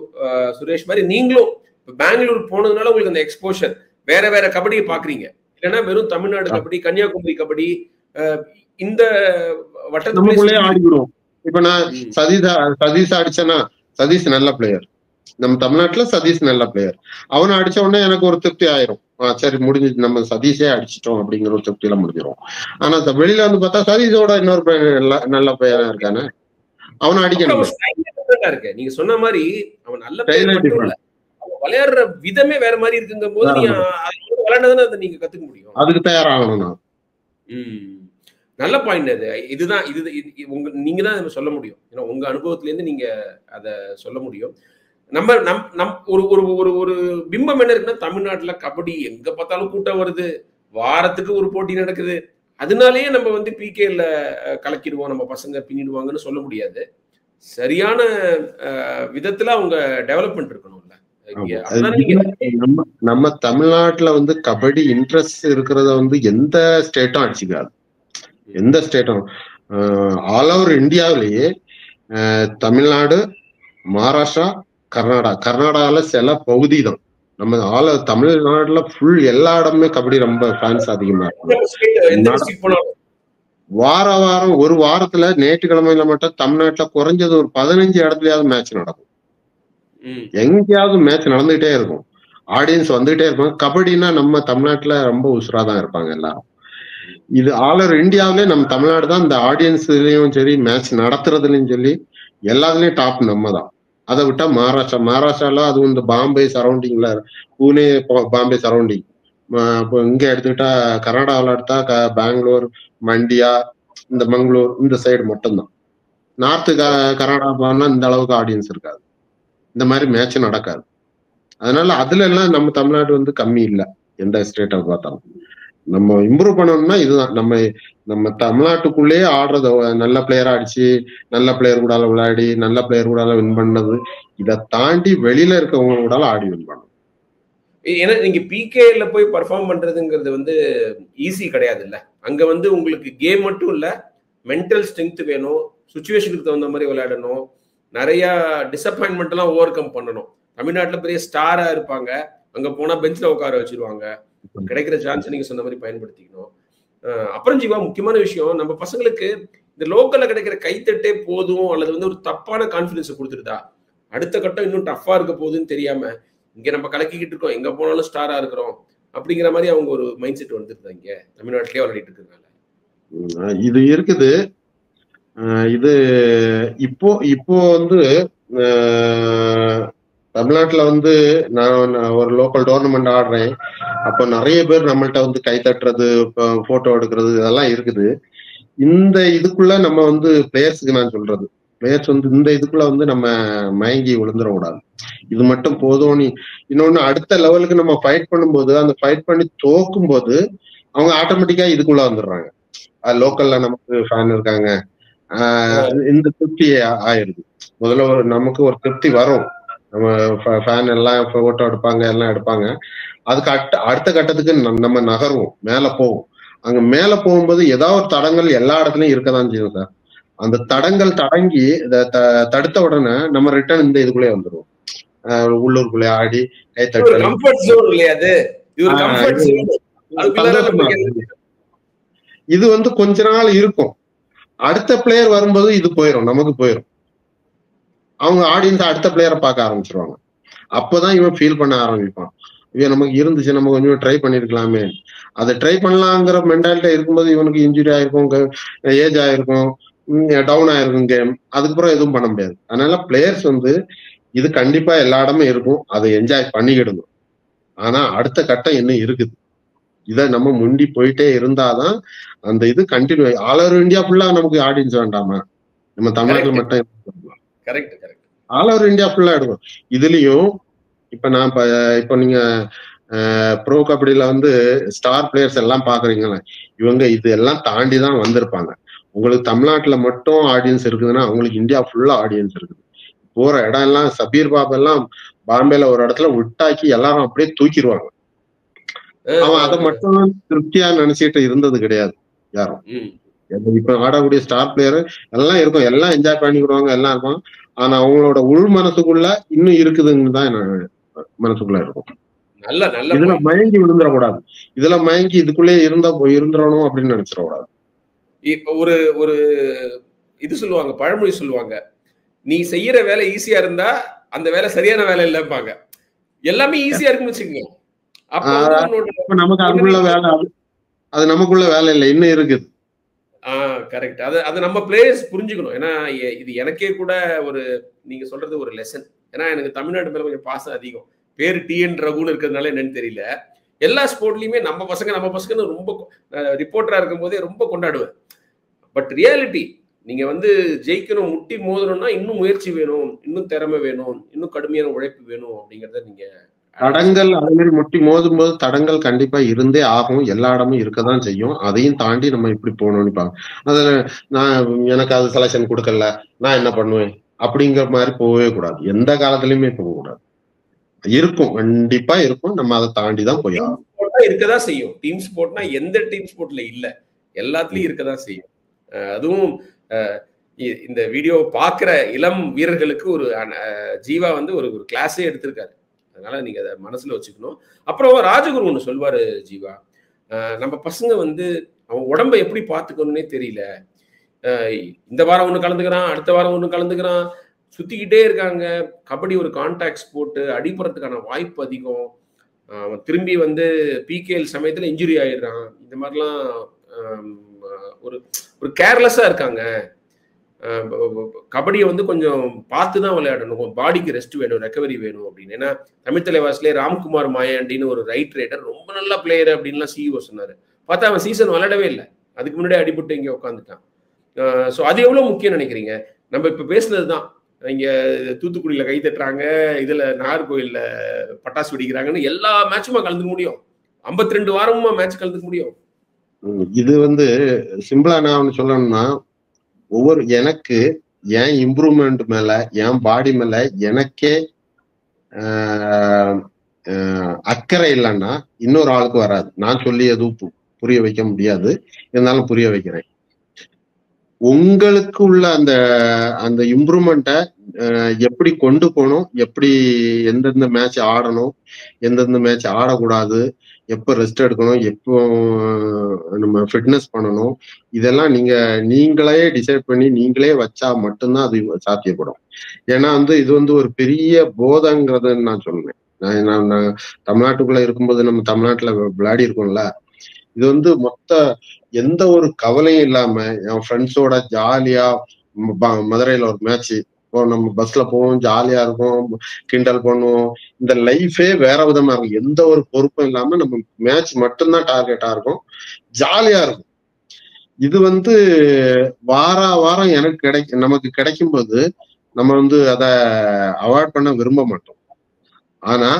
Speaker 1: சுரேஷ் மாதிரி நீங்களும் பெங்களூர் போனதுனால உங்களுக்கு அந்த எக்ஸ்போஷர், வேற கபடியை பாக்குறீங்க. இல்லைன்னா வெறும் தமிழ்நாடு கபடி, கன்னியாகுமரி கபடி இந்த
Speaker 2: வட்டத்துக்குள்ளே ஆடிக்கிறோம். இப்ப நான் சதீஷ் அடிச்சேன்னா, சதீஷ் நல்ல பிளேயர், நம்ம தமிழ்நாட்டுல சதீஷ் நல்ல பிளேயர், அவனை அடிச்ச உடனே எனக்கு ஒரு திருப்தி ஆயிரும். சரி முடிஞ்சு நம்ம சதீஷே அடிச்சிட்டோம் அப்படிங்கிற ஒரு திருப்தியில முடிஞ்சிடும். ஆனா வெளியில வந்து பார்த்தா சதீஷோட இன்னொரு நல்ல பையனா இருக்கானே, அவனை அடிக்கணுமே.
Speaker 1: இருக்கு நீங்க சொன்ன மாதிரி அவன் நல்ல பிளேயர் மட்டும் இல்ல, அவன் விளையாடுற விதமே வேற மாதிரி இருக்குங்க போது நீ விளையாடுறதுன்னு அதை நீங்க கத்துக்க முடியும்.
Speaker 2: அதுக்கு தயாராகணும் நான்.
Speaker 1: நல்ல பாயிண்ட் அது. இதுதான் இது உங்க நீங்க தான் சொல்ல முடியும். ஏன்னா உங்க அனுபவத்துல இருந்து நீங்க அதை சொல்ல முடியும். நம்ம ஒரு ஒரு ஒரு ஒரு பிம்பம் என்ன இருக்குன்னா, தமிழ்நாட்டுல கபடி எங்க பார்த்தாலும் கூட்டம் வருது, வாரத்துக்கு ஒரு போட்டி நடக்குது, அதனாலேயே நம்ம வந்து பிகேல கலக்கிடுவோம், நம்ம பசங்க பின்னிடுவாங்கன்னு சொல்ல முடியாது. சரியான விதத்துல அவங்க டெவலப்மெண்ட் இருக்கணும்ல.
Speaker 2: நம்ம தமிழ்நாட்டுல வந்து கபடி இன்ட்ரெஸ்ட் இருக்கிறத வந்து எந்த ஸ்டேட்டும் அடிச்சுக்காது. எந்த ஸ்டேட்டும் ஆல் ஓவர் இந்தியாவிலேயே தமிழ்நாடு, மகாராஷ்டிரா, கர்நாடகால சில பகுதி தான். நம்ம தமிழ்நாடுல ஃபுல் எல்லா இடமுமே கபடி ரொம்ப ஃபேன்ஸ் அதிகமா இருக்கு. வாரம் ஒரு வாரத்துல ஞாயிற்றுக்கிழமையில மட்டும் தமிழ்நாட்டுல குறைஞ்சது ஒரு 15 இடத்துலயாவது மேட்ச் நடக்கும். எங்கேயாவது மேட்ச் நடந்துகிட்டே இருக்கும், ஆடியன்ஸ் வந்துகிட்டே இருப்பாங்க. கபடினா நம்ம தமிழ்நாட்டுல ரொம்ப உசுராதான் இருப்பாங்க எல்லாரும். இது ஆல் ஓவர் இந்தியாவிலே நம்ம தமிழ்நாடு தான் இந்த ஆடியன்ஸ்லயும் சரி, மேட்ச் நடத்துறதுலயும் சொல்லி எல்லாத்துலயும் டாப் நம்ம தான். அதை விட்டா மகாராஷ்டிரால அதுவும் இந்த பாம்பே சரௌண்டிங்ல, பூனே பாம்பே சரௌண்டிங், இப்போ இங்க எடுத்துக்கிட்டா கர்நாடகாவில் எடுத்தா பெங்களூர், மண்டியா, இந்த மங்களூர் இந்த சைடு மட்டும்தான். நார்த்து கர்நாடகா போனா இந்த அளவுக்கு ஆடியன்ஸ் இருக்காது, இந்த மாதிரி மேட்ச் நடக்காது. அதனால அதுல எல்லாம் நம்ம தமிழ்நாடு வந்து கம்மி இல்லை எந்த ஸ்டேட்டை பார்த்தாலும். நம்ம இம்ப்ரூவ் பண்ணணும்னா இதுதான். நம்ம தமிழ்நாட்டுக்குள்ளேயே ஆடுறத நல்ல பிளேயரா அடிச்சு, நல்ல பிளேயர் கூட விளையாடி, நல்ல பிளேயர் கூட வின் பண்ணது, இதை தாண்டி வெளியில இருக்கவங்க கூட ஆடி வின் பண்ணணும்.
Speaker 1: ஏன்னா நீங்க பிகேல போய் பர்ஃபார்ம் பண்றதுங்கிறது வந்து ஈஸி கிடையாது இல்ல. அங்க வந்து உங்களுக்கு கேம் மட்டும் இல்ல, மென்டல் ஸ்ட்ரென்த் வேணும், சுச்சுவேஷனுக்கு தகுந்த மாதிரி விளையாடணும், நிறைய டிசப்பாயின்மெண்ட் எல்லாம் ஓவர் கம் பண்ணணும். தமிழ்நாட்டுல பெரிய ஸ்டாரா இருப்பாங்க, அங்க போனா பெஞ்ச்ல உட்கார வச்சிருவாங்க. கிடைக்கிற சான்ஸ் நீங்க சொன்ன மாதிரி பயன்படுத்திக்கணும். அப்புறம் ஜீவா, முக்கியமான விஷயம், நம்ம பசங்களுக்கு இந்த லோக்கல்ல கிடைக்கிற கைத்தட்டே போதும் அல்லது வந்து ஒரு தப்பான கான்பிடன்ஸ் கொடுத்துருதா, அடுத்த கட்டம் இன்னும் டஃபா இருக்க போகுதுன்னு தெரியாம இங்க நம்ம கலக்கிக்கிட்டு இருக்கோம், எங்க போனாலும் ஸ்டாரா இருக்கிறோம் அப்படிங்கிற மாதிரி அவங்க ஒரு மைண்ட் செட் வந்துருதா இங்க தமிழ்நாட்டிலே விளையாடிட்டு இருக்கிறதுனால?
Speaker 2: இது இருக்குது. இது இப்போ வந்து தமிழ்நாட்டுல வந்து நான் ஒரு லோக்கல் டோர்னமெண்ட் ஆடுறேன், அப்போ நிறைய பேர் நம்மள்ட்ட வந்து கை தட்டுறது, போட்டோ எடுக்கிறது இதெல்லாம் இருக்குது. இந்த இதுக்குள்ள நம்ம வந்து பிளேயர்ஸுக்கு நான் சொல்றது, பிளேயர்ஸ் வந்து இந்த இதுக்குள்ள வந்து நம்ம மயங்கி விழுந்துடக்கூடாது. இது மட்டும் போதும். இன்னொன்னு, அடுத்த லெவலுக்கு நம்ம ஃபைட் பண்ணும்போது, அந்த ஃபைட் பண்ணி தோக்கும் போது அவங்க ஆட்டோமேட்டிக்கா இதுக்குள்ள வந்துடுறாங்க. லோக்கல்ல நமக்கு ஃபேன் இருக்காங்க, இந்த திருப்தி ஆயிருது. முதல்ல நமக்கு ஒரு திருப்தி வரும், நம்ம ஃபேன் எல்லாம் போட்டோ எடுப்பாங்க, எல்லாம் எடுப்பாங்க. அதுக்கு அடுத்த கட்டத்துக்கு நம்ம நகருவோம், மேல போவோம். அங்க மேல போகும்போது ஏதாவது ஒரு தடங்கள் எல்லா இடத்துலயும் இருக்கதான் செய்யும் சார். அந்த தடங்கள் தடங்கி தடுத்த உடனே நம்ம ரிட்டர்ன் இந்த இதுக்குள்ளே வந்துருவோம், உள்ளூருக்குள்ளே ஆடி கை தட்டு. இது வந்து கொஞ்ச நாள் இருக்கும், அடுத்த பிளேயர் வரும்போது இது போயிடும், நமக்கு போயிடும். அவங்க ஆடியன்ஸ் அடுத்த பிளேயரை பார்க்க ஆரம்பிச்சிருவாங்க. அப்போதான் இவன் ஃபீல் பண்ண ஆரம்பிப்பான், இவன் நமக்கு இருந்துச்சு, நம்ம கொஞ்சம் ட்ரை பண்ணிருக்கலாமே. அதை ட்ரை பண்ணலாங்கிற மென்டாலிட்டி இருக்கும்போது இவனுக்கு இன்ஜுரி ஆயிருக்கும், ஏஜ் ஆயிருக்கும், டவுன் ஆயிருக்கும் கேம், அதுக்கப்புறம் எதுவும் பண்ண முடியாது. அதனால பிளேயர்ஸ் வந்து இது கண்டிப்பா எல்லா இடமும் இருக்கும், அதை என்ஜாய் பண்ணிக்கிடணும். ஆனா அடுத்த கட்டம் என்ன இருக்குது, இதை நம்ம முண்டி போயிட்டே இருந்தாதான் அந்த இது கண்டினியூ. ஆல் ஓவர் இந்தியா ஃபுல்லா நமக்கு ஆடியன்ஸ் வேண்டாமா, நம்ம தமிழ்நாட்டில் மட்டும் ஆல் ஓவர் இந்தியா ஃபுல்லா எடுக்கும். இதுலயும் இப்ப நீங்க ப்ரோ கபடியில வந்து ஸ்டார் பிளேயர்ஸ் எல்லாம் பாக்குறீங்களா, இவங்க இது எல்லாம் தாண்டிதான் வந்திருப்பாங்க. உங்களுக்கு தமிழ்நாட்டுல மட்டும் ஆடியன்ஸ் இருக்குதுன்னா அவங்களுக்கு இந்தியா ஃபுல்லா ஆடியன்ஸ் இருக்குது. போற இடம் எல்லாம் சபீர் பாபு எல்லாம் பாம்பேல ஒரு இடத்துல விட்டாக்கி எல்லாரும் அப்படியே தூக்கிடுவாங்க. அவன் அதை மட்டும் திருப்தியா நினைச்சிட்டு இருந்தது கிடையாது யாரும். இப்ப ஆடக்கூடிய ஸ்டார் பிளேயர் எல்லாம் இருக்கும், எல்லாம் என்ஜாய் பண்ணிக்கிடுவாங்க, எல்லாம் இருக்கும். ஆனா அவங்களோட உள் மனசுக்குள்ள இன்னும் இருக்குதுன்னு தான் மனசுக்குள்ள இருக்கும். இதுல மயங்கி விழுந்துடக்கூடாது, இதுல மயங்கி இதுக்குள்ளே இருந்துடணும் அப்படின்னு நினைச்சிடக்கூடாது.
Speaker 1: இப்ப ஒரு இது சொல்லுவாங்க, பழமொழி சொல்லுவாங்க, நீ செய்யற வேலை ஈஸியா இருந்தா அந்த வேலை சரியான வேலை இல்லைப்பாங்க. எல்லாமே ஈஸியா இருக்குன்னு வச்சுக்கோங்க, அப்ப வந்து
Speaker 2: நமக்கு அதுக்குள்ள வேலை, அது நமக்குள்ள வேலை இல்லை, இன்னும் இருக்குது.
Speaker 1: கரெக்ட். அது நம்ம பிளேயர்ஸ் புரிஞ்சுக்கணும். ஏன்னா இது எனக்கே கூட ஒரு நீங்க சொல்றது ஒரு லெசன். ஏன்னா எனக்கு தமிழ்நாடு மேல கொஞ்சம் பாசம் அதிகம். பேரு டிஎன் ரகுன்னு இருக்கிறதுனால என்னன்னு தெரியல. எல்லா ஸ்போர்ட்லயுமே நம்ம பசங்கன்னு ரொம்ப ரிப்போர்ட்டரா இருக்கும் போதே ரொம்ப கொண்டாடுவேன். பட் ரியாலிட்டி நீங்க வந்து ஜெயிக்கணும், முட்டி மோதணும்னா இன்னும் முயற்சி வேணும், இன்னும் திறமை வேணும், இன்னும் கடுமையான உழைப்பு வேணும் அப்படிங்கறத நீங்க
Speaker 2: தடங்கள் அதே மாதிரி முட்டி மோதும் போது தடங்கள் கண்டிப்பா இருந்தே ஆகும். எல்லா இடமும் இருக்கதான் செய்யும். அதையும் தாண்டி நம்ம இப்படி போகணும்னு அதுல நான் எனக்கு அது செலக்ஷன் கொடுக்கல, நான் என்ன பண்ணுவேன் அப்படிங்கிற மாதிரி போகவே கூடாது. எந்த காலத்திலயுமே போக கூடாது. இருக்கும், கண்டிப்பா இருக்கும். நம்ம அதை தாண்டி தான் போய் ஆகும்.
Speaker 1: இருக்கதான் செய்யும். டீம் ஸ்போர்ட்னா எந்த டீம் ஸ்போர்ட்ல இல்ல, எல்லாத்துலயும் இருக்கதான் செய்யும். அதுவும் இந்த வீடியோ பாக்குற இளம் வீரர்களுக்கு ஒரு ஜீவா வந்து ஒரு கிளாஸே எடுத்திருக்காரு. அதனால நீங்க அதை மனசுல வச்சுக்கணும். அப்புறம் ராஜகுரு ஒண்ணு சொல்வாரு ஜீவா, நம்ம பசங்க வந்து அவன் உடம்ப எப்படி பாத்துக்கணும்னே தெரியல. இந்த வாரம் ஒண்ணு கலந்துக்கிறான், அடுத்த வாரம் ஒண்ணு கலந்துக்கிறான், சுத்திக்கிட்டே இருக்காங்க. கபடி ஒரு கான்டாக்ட் ஸ்போர்ட், அடிபடுறதுக்கான வாய்ப்பு அதிகம். அவன் திரும்பி வந்து பிகேஎல் சமயத்துல இன்ஜுரி ஆயிடுறான். இந்த மாதிரிலாம் ஒரு ஒரு கேர்லெஸ்ஸா இருக்காங்க. கபடியை வந்து கொஞ்சம் பார்த்து தான் விளையாடணும், பாடிக்கு ரெஸ்ட் வேணும், ரெக்கவரி வேணும் அப்படின்னு. ஏன்னா தமிழ் தலைவாசிலே ராம்குமார் மாயாண்டின்னு ஒரு ரைட் ரைடர் ரொம்ப நல்ல பிளேயர் அப்படின்லாம் சிஇஓ சொன்னாரு. பார்த்தா அவன் சீசன் விளையாடவே இல்லை, அதுக்கு முன்னாடி அடிபட்டு இங்கே உட்காந்துட்டான். ஸோ அது எவ்வளவு முக்கியம் நினைக்கிறீங்க? நம்ம இப்ப பேசுனது தான், இங்க தூத்துக்குடியில கை தட்டுறாங்க, இதுல நாகர்கோயில்ல பட்டாசு வெடிக்கிறாங்கன்னு எல்லா மேட்சுமா கலந்துக்க முடியும்? 52 வாரமுமா மேட்ச் கலந்துக்க முடியும்?
Speaker 2: இது வந்து சிம்பிளா நான் ஒண்ணு சொல்லணும்னா, ஒவ்வொரு எனக்கு என் இம்ப்ரூவ்மெண்ட் மேல, என் பாடி மேல எனக்கே அக்கறை இல்லைன்னா இன்னொரு ஆளுக்கு வராது. நான் சொல்லி எதுவும் புரிய வைக்க முடியாது, இருந்தாலும் புரிய வைக்கிறேன். உங்களுக்கு உள்ள அந்த அந்த இம்ப்ரூவ்மெண்ட்டை எப்படி கொண்டு போகணும், எப்படி எந்தெந்த மேட்ச் ஆடணும், எந்தெந்த மேட்ச் ஆடக்கூடாது, எப்போ ரெஸ்ட் எடுக்கணும், எப்போ நம்ம ஃபிட்னஸ் பண்ணணும், இதெல்லாம் நீங்களே டிசைட் பண்ணி நீங்களே வச்சா மட்டும்தான் அது சாத்தியப்படும். ஏன்னா வந்து இது வந்து ஒரு பெரிய போதைங்கிறதுன்னு நான் சொல்லுவேன். நான் தமிழ்நாட்டுக்குள்ள இருக்கும்போது நம்ம தமிழ்நாட்டுல விளையாடி இருக்கோம்ல, இது வந்து எந்த ஒரு கவலையும் இல்லாம என் ஃப்ரெண்ட்ஸோட ஜாலியா மதுரையில ஒரு மேட்ச், நம்ம பஸ்ல போவோம், ஜாலியா இருக்கும், கிண்டல் பண்ணுவோம். இந்த லைஃபே வேற விதமா இருக்கும். எந்த ஒரு பொறுப்பும் இல்லாம நம்ம மேட்ச் மட்டும்தான் டார்கெட்டா இருக்கும், ஜாலியா இருக்கும். இது வந்து வாரம் எனக்கு நமக்கு கிடைக்கும் போது நம்ம வந்து அதை அவாய்ட் பண்ண விரும்ப மாட்டோம். ஆனா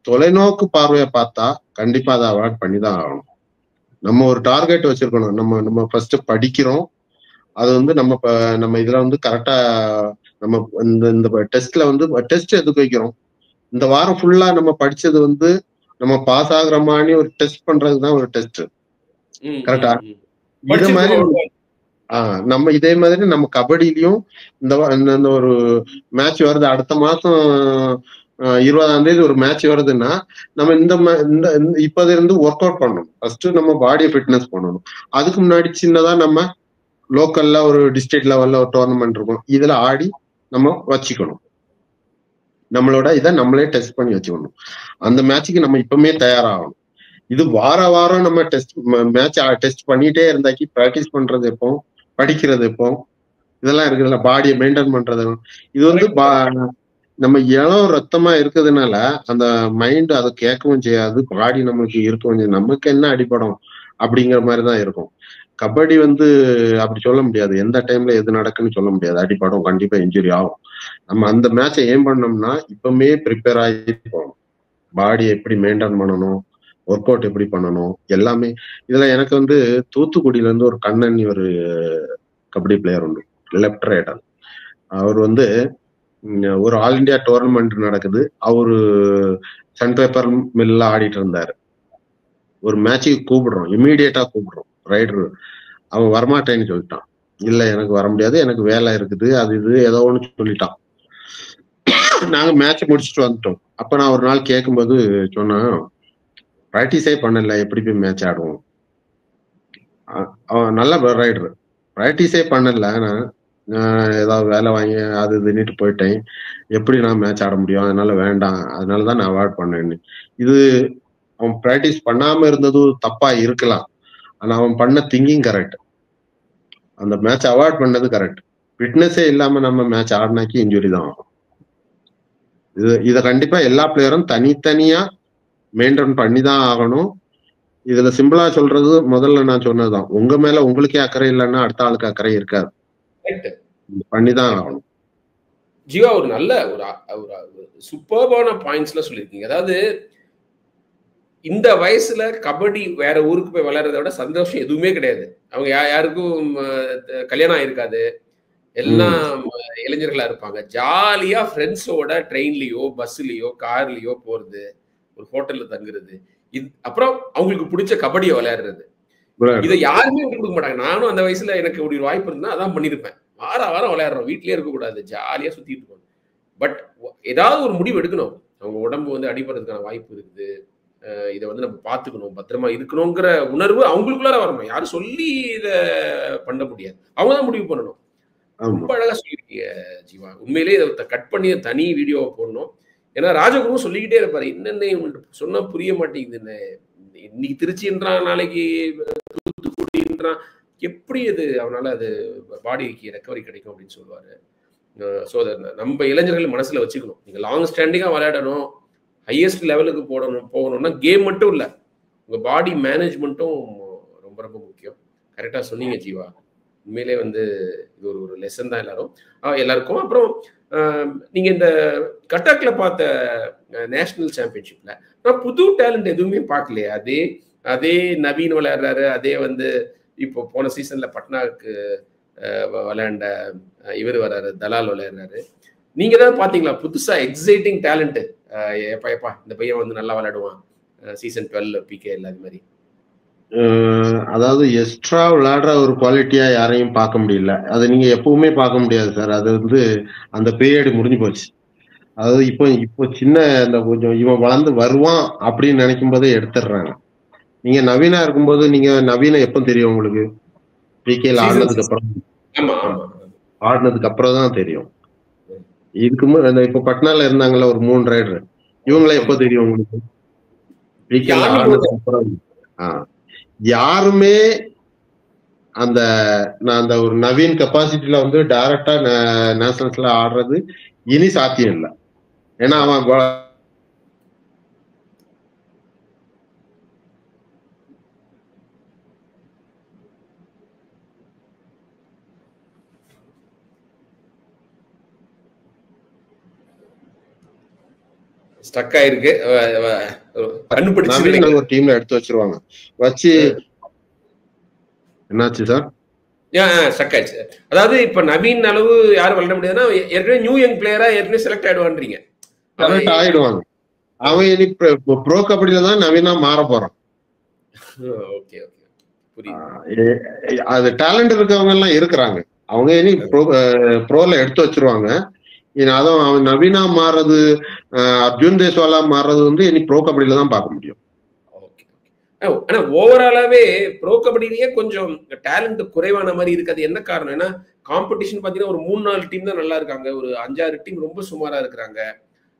Speaker 2: தொலைநோக்கு பார்வையை பார்த்தா கண்டிப்பா அதை அவாய்ட் பண்ணி தான் ஆகணும். நம்ம ஒரு டார்கெட் வச்சிருக்கணும். நம்ம ஃபர்ஸ்ட் படிக்கிறோம், அது வந்து நம்ம இதுல வந்து கரெக்டா நம்ம இந்த டெஸ்ட்ல வந்து டெஸ்ட் எதுக்கு வைக்கிறோம்? இந்த வாரம் ஃபுல்லா நம்ம படிச்சது வந்து நம்ம பாஸ் ஆகுற மாதிரி ஒரு டெஸ்ட் பண்றதுதான் ஒரு டெஸ்ட், கரெக்டா? இதே மாதிரி நம்ம இதே மாதிரி நம்ம கபடியிலயும் இந்த ஒரு மேட்ச் வருது, அடுத்த மாசம் 20ஆம் தேதி ஒரு மேட்ச் வருதுன்னா நம்ம இந்த இப்ப இருந்து ஒர்க் அவுட் பண்ணணும். ஃபர்ஸ்ட் நம்ம பாடியை ஃபிட்னஸ் பண்ணணும். அதுக்கு முன்னாடி சின்னதா நம்ம லோக்கல்ல ஒரு டிஸ்ட்ரிக்ட் லெவல்ல ஒரு டோர்னமெண்ட் இருக்கும், இதுல ஆடி நம்ம வச்சுக்கணும். நம்மளோட இதை நம்மளே டெஸ்ட் பண்ணி வச்சுக்கணும். அந்த மேட்சுக்கு நம்ம இப்பவுமே தயாராகணும். இது வாரம் நம்ம மேட்ச் டெஸ்ட் பண்ணிட்டே இருந்தாக்கி பிராக்டிஸ் பண்றது எப்போ, படிக்கிறது எப்போ, இதெல்லாம் இருக்குதுல்ல, பாடியை மெயின்டைன் பண்றது. இது வந்து நம்ம இளம் ரத்தமா இருக்கிறதுனால அந்த மைண்ட் அதை கேட்கவும் செய்யாது, பாடி நமக்கு இருக்கவும் செய்யாது. நமக்கு என்ன அடிப்படும் அப்படிங்கிற மாதிரிதான் இருக்கும். கபடி வந்து அப்படி சொல்ல முடியாது, எந்த டைம்ல எது நடக்குன்னு சொல்ல முடியாது. அடிப்படும், கண்டிப்பா இன்ஜுரி ஆகும். நம்ம அந்த மேட்சை ஏம் பண்ணோம்னா இப்பவுமே ப்ரிப்பேர் ஆகி போகணும். பாடியை எப்படி மெயின்டைன் பண்ணணும், ஒர்க் அவுட் எப்படி பண்ணணும், எல்லாமே. இதுல எனக்கு வந்து தூத்துக்குடியில இருந்து ஒரு கண்ணன் ஒரு கபடி பிளேயர் உண்டு, லெப்ட் ரைடர். அவர் வந்து ஒரு ஆல் இண்டியா டோர்னமெண்ட் நடக்குது, அவரு சன் பேப்பர் மில்ல ஆடிட்டு இருந்தாரு. ஒரு மேட்சுக்கு கூப்பிடுறோம், இமீடியட்டா கூப்பிடுறோம், ரைடர் அவன் வரமாட்டேன்னு சொல்லிட்டான். இல்ல எனக்கு வர முடியாது, எனக்கு வேலை இருக்குது, அது இது ஏதோ ஒண்ணு சொல்லிட்டான். நாங்க மேட்ச் முடிச்சுட்டு வந்துட்டோம். அப்ப நான் ஒரு நாள் கேட்கும்போது சொன்னேன், பிராக்டிஸே பண்ணல, எப்படி போய் மேட்ச் ஆடுவோம்? அவன் நல்ல ரைடர், பிராக்டிஸே பண்ணல, நான் ஏதாவது வேலை வாங்கி அது இதுன்னுட்டு போயிட்டேன், எப்படி நான் மேட்ச் ஆட முடியும், அதனால வேண்டாம், அதனாலதான் நான் அவாய்ட் பண்ணேன்னு. இது அவன் பிராக்டிஸ் பண்ணாம இருந்ததும் தப்பா இருக்கலாம். ஆனா அவன் பண்ண திங்கிங் கரெக்ட். அந்த மேட்ச் அவாய்ட் பண்ணது கரெக்ட். ஃபிட்னஸே இல்லாம நம்ம மேட்ச் ஆடினாக்கி இன்ஜுரி தான் ஆகும். இத கண்டிப்பா எல்லா பிளேயரும் தனித்தனியா மெயின்டைன் பண்ணி தான் ஆகணும். இதுல சிம்பிளா சொல்றது முதல்ல நான் சொன்னதுதான், உங்க மேல உங்களுக்கே அக்கறை இல்லைன்னா அடுத்த ஆளுக்கு அக்கறை இருக்காது. பண்ணிதான் ஆகணும்.
Speaker 1: ஜீவா ஒரு நல்ல ஒரு சூப்பர்பான பாயிண்ட்ஸ்ல சொல்லியிருக்கீங்க. அதாவது இந்த வயசுல கபடி வேற ஊருக்கு போய் விளையாடுறத விட சந்தோஷம் எதுவுமே கிடையாது. அவங்க யாருக்கும் கல்யாணம் ஆயிருக்காது, எல்லாம் இளைஞர்களா இருப்பாங்க. ஜாலியா ஃப்ரெண்ட்ஸோட ட்ரெயின்லயோ பஸ்லயோ கார்லயோ போறது, ஒரு ஹோட்டல்ல தங்குறது, அப்புறம் அவங்களுக்கு பிடிச்ச கபடியை விளையாடுறது. இதை யாருமே விட்டு கொடுக்க மாட்டாங்க. நானும் அந்த வயசுல எனக்கு இப்படி ஒரு வாய்ப்பு இருந்தா அதான் பண்ணிருப்பேன். வாரம் விளையாடுறோம், வீட்லயே இருக்கக்கூடாது, ஜாலியா சுத்திட்டு இருக்கோம். பட் ஏதாவது ஒரு முடிவு எடுக்கணும். அவங்க உடம்பு வந்து அடிபடுறதுக்கான வாய்ப்பு இருக்குது, இதை வந்து நம்ம பார்த்துக்கணும், பத்திரமா இருக்கணுங்கிற உணர்வு அவங்களுக்குள்ளார வரணும். யாரும் சொல்லி இதை பண்ண முடியாது, அவங்க தான் முடிவு பண்ணணும். ரொம்ப அழகா சொல்லியிருக்கீங்க ஜீவா. உண்மையிலேயே இதை கட் பண்ணி தனி வீடியோவை போடணும். ஏன்னா ராஜகுருவும் சொல்லிக்கிட்டே இருப்பாரு, என்னென்ன இவங்கள்ட்ட சொன்னா புரிய மாட்டேங்குதுன்னு. இன்னைக்கு திருச்சின்றான், நாளைக்கு தூத்துக்குடின்றான், எப்படி அது அவனால அது பாடிக்கு ரெக்கவரி கிடைக்கும் அப்படின்னு சொல்லுவாரு. ஸோ அதை நம்ம இளைஞர்கள் மனசுல வச்சுக்கணும். நீங்க லாங் ஸ்டாண்டிங்கா விளையாடணும், ஹையஸ்ட் லெவலுக்கு போகணும்னா கேம் மட்டும் இல்லை, உங்க பாடி மேனேஜ்மெண்ட்டும் ரொம்ப ரொம்ப முக்கியம். கரெக்டா சொன்னீங்க ஜீவா. உண்மையிலே வந்து இது ஒரு லெசன் தான் எல்லாருக்கும். அப்புறம் நீங்க இந்த கட்டாக்ல பார்த்த நேஷனல் சாம்பியன்ஷிப்ல நான் புது டேலண்ட் எதுவுமே பார்க்கலையே. அதே நவீன் விளையாடுறாரு, அதே வந்து இப்போ போன சீசன்ல பட்னாவுக்கு விளையாண்ட இவர் வர்றாரு, தலால் விளையாடுறாரு. நீங்க தான் பாத்தீங்களா புதுசா எக்ஸைட்டிங் டேலண்ட்? எப்பா இந்த பையன் வந்து நல்லா விளையாடுவான், சீசன் 12 பிகே இல்ல அது மாதிரி.
Speaker 2: அதாவது எக்ஸ்ட்ரா விளையாடுற ஒரு குவாலிட்டியா யாரையும் பார்க்க முடியல. அது நீங்க எப்பவுமே பார்க்க முடியாது சார். அது வந்து அந்த பீரியட் முடிஞ்சு போச்சு. அதாவது இப்போ சின்ன இந்த கொஞ்சம் இவன் வளர்ந்து வருவான் அப்படின்னு நினைக்கும் போதே எடுத்துடுறாங்க. நீங்க நவீனா இருக்கும்போது நீங்க நவீன எப்ப தெரியும் உங்களுக்கு? பிகேல ஆடினதுக்கு அப்புறம் தான் தெரியும். இதுக்கு இப்ப பட்னால இருந்தாங்கல்ல ஒரு 3 ரைடர், இவங்கள எப்ப தெரியும் உங்களுக்கு? பிகேல ஆடினதுக்கு அப்புறம். யாருமே அந்த ஒரு நவீன் கெப்பாசிட்டில வந்து டைரக்டா நேஷனல்ஸ்ல ஆடுறது இனி சாத்தியம் இல்லை. ஏன்னா அவன்
Speaker 1: ஸ்டக் ஆயிருக்கு.
Speaker 2: ஒரு டீம்ல எடுத்து வச்சிருவாங்க. வச்சு என்னாச்சு சார்?
Speaker 1: ஸ்டக் ஆயிடுச்சு. அதாவது இப்ப நவீன் அளவு யாரும் விளையாட முடியாதுன்னா ஏற்கனவே நியூ யங் பிளேயரா ஏற்கனவே செலக்ட் ஆயிடுவான்றீங்க.
Speaker 2: ஆயிடுவாங்க. அவன் இனி ப்ரோ கபடியில தான் நவீனா மாற போறான்.
Speaker 1: ஓகே ஓகே
Speaker 2: அது டேலண்ட் இருக்கவங்க எல்லாம் இருக்கிறாங்க. அவங்க இனி ப்ரோல எடுத்து வச்சிருவாங்க. அதுவும் அவன் நவீனா மாறுறது, அர்ஜுன் தேஸ்வாலா மாறுறது வந்து இனி ப்ரோ கபடியில தான் பார்க்க முடியும்.
Speaker 1: ஆனா ஓவராலாவே ப்ரோ கபடியிலேயே கொஞ்சம் டேலண்ட் குறைவான மாதிரி இருக்காது. என்ன காரணம்? ஏன்னா காம்படிஷன் பாத்தீங்கன்னா ஒரு 3-4 டீம் தான் நல்லா இருக்காங்க, ஒரு 5-6 டீம் ரொம்ப சுமாரா இருக்கிறாங்க.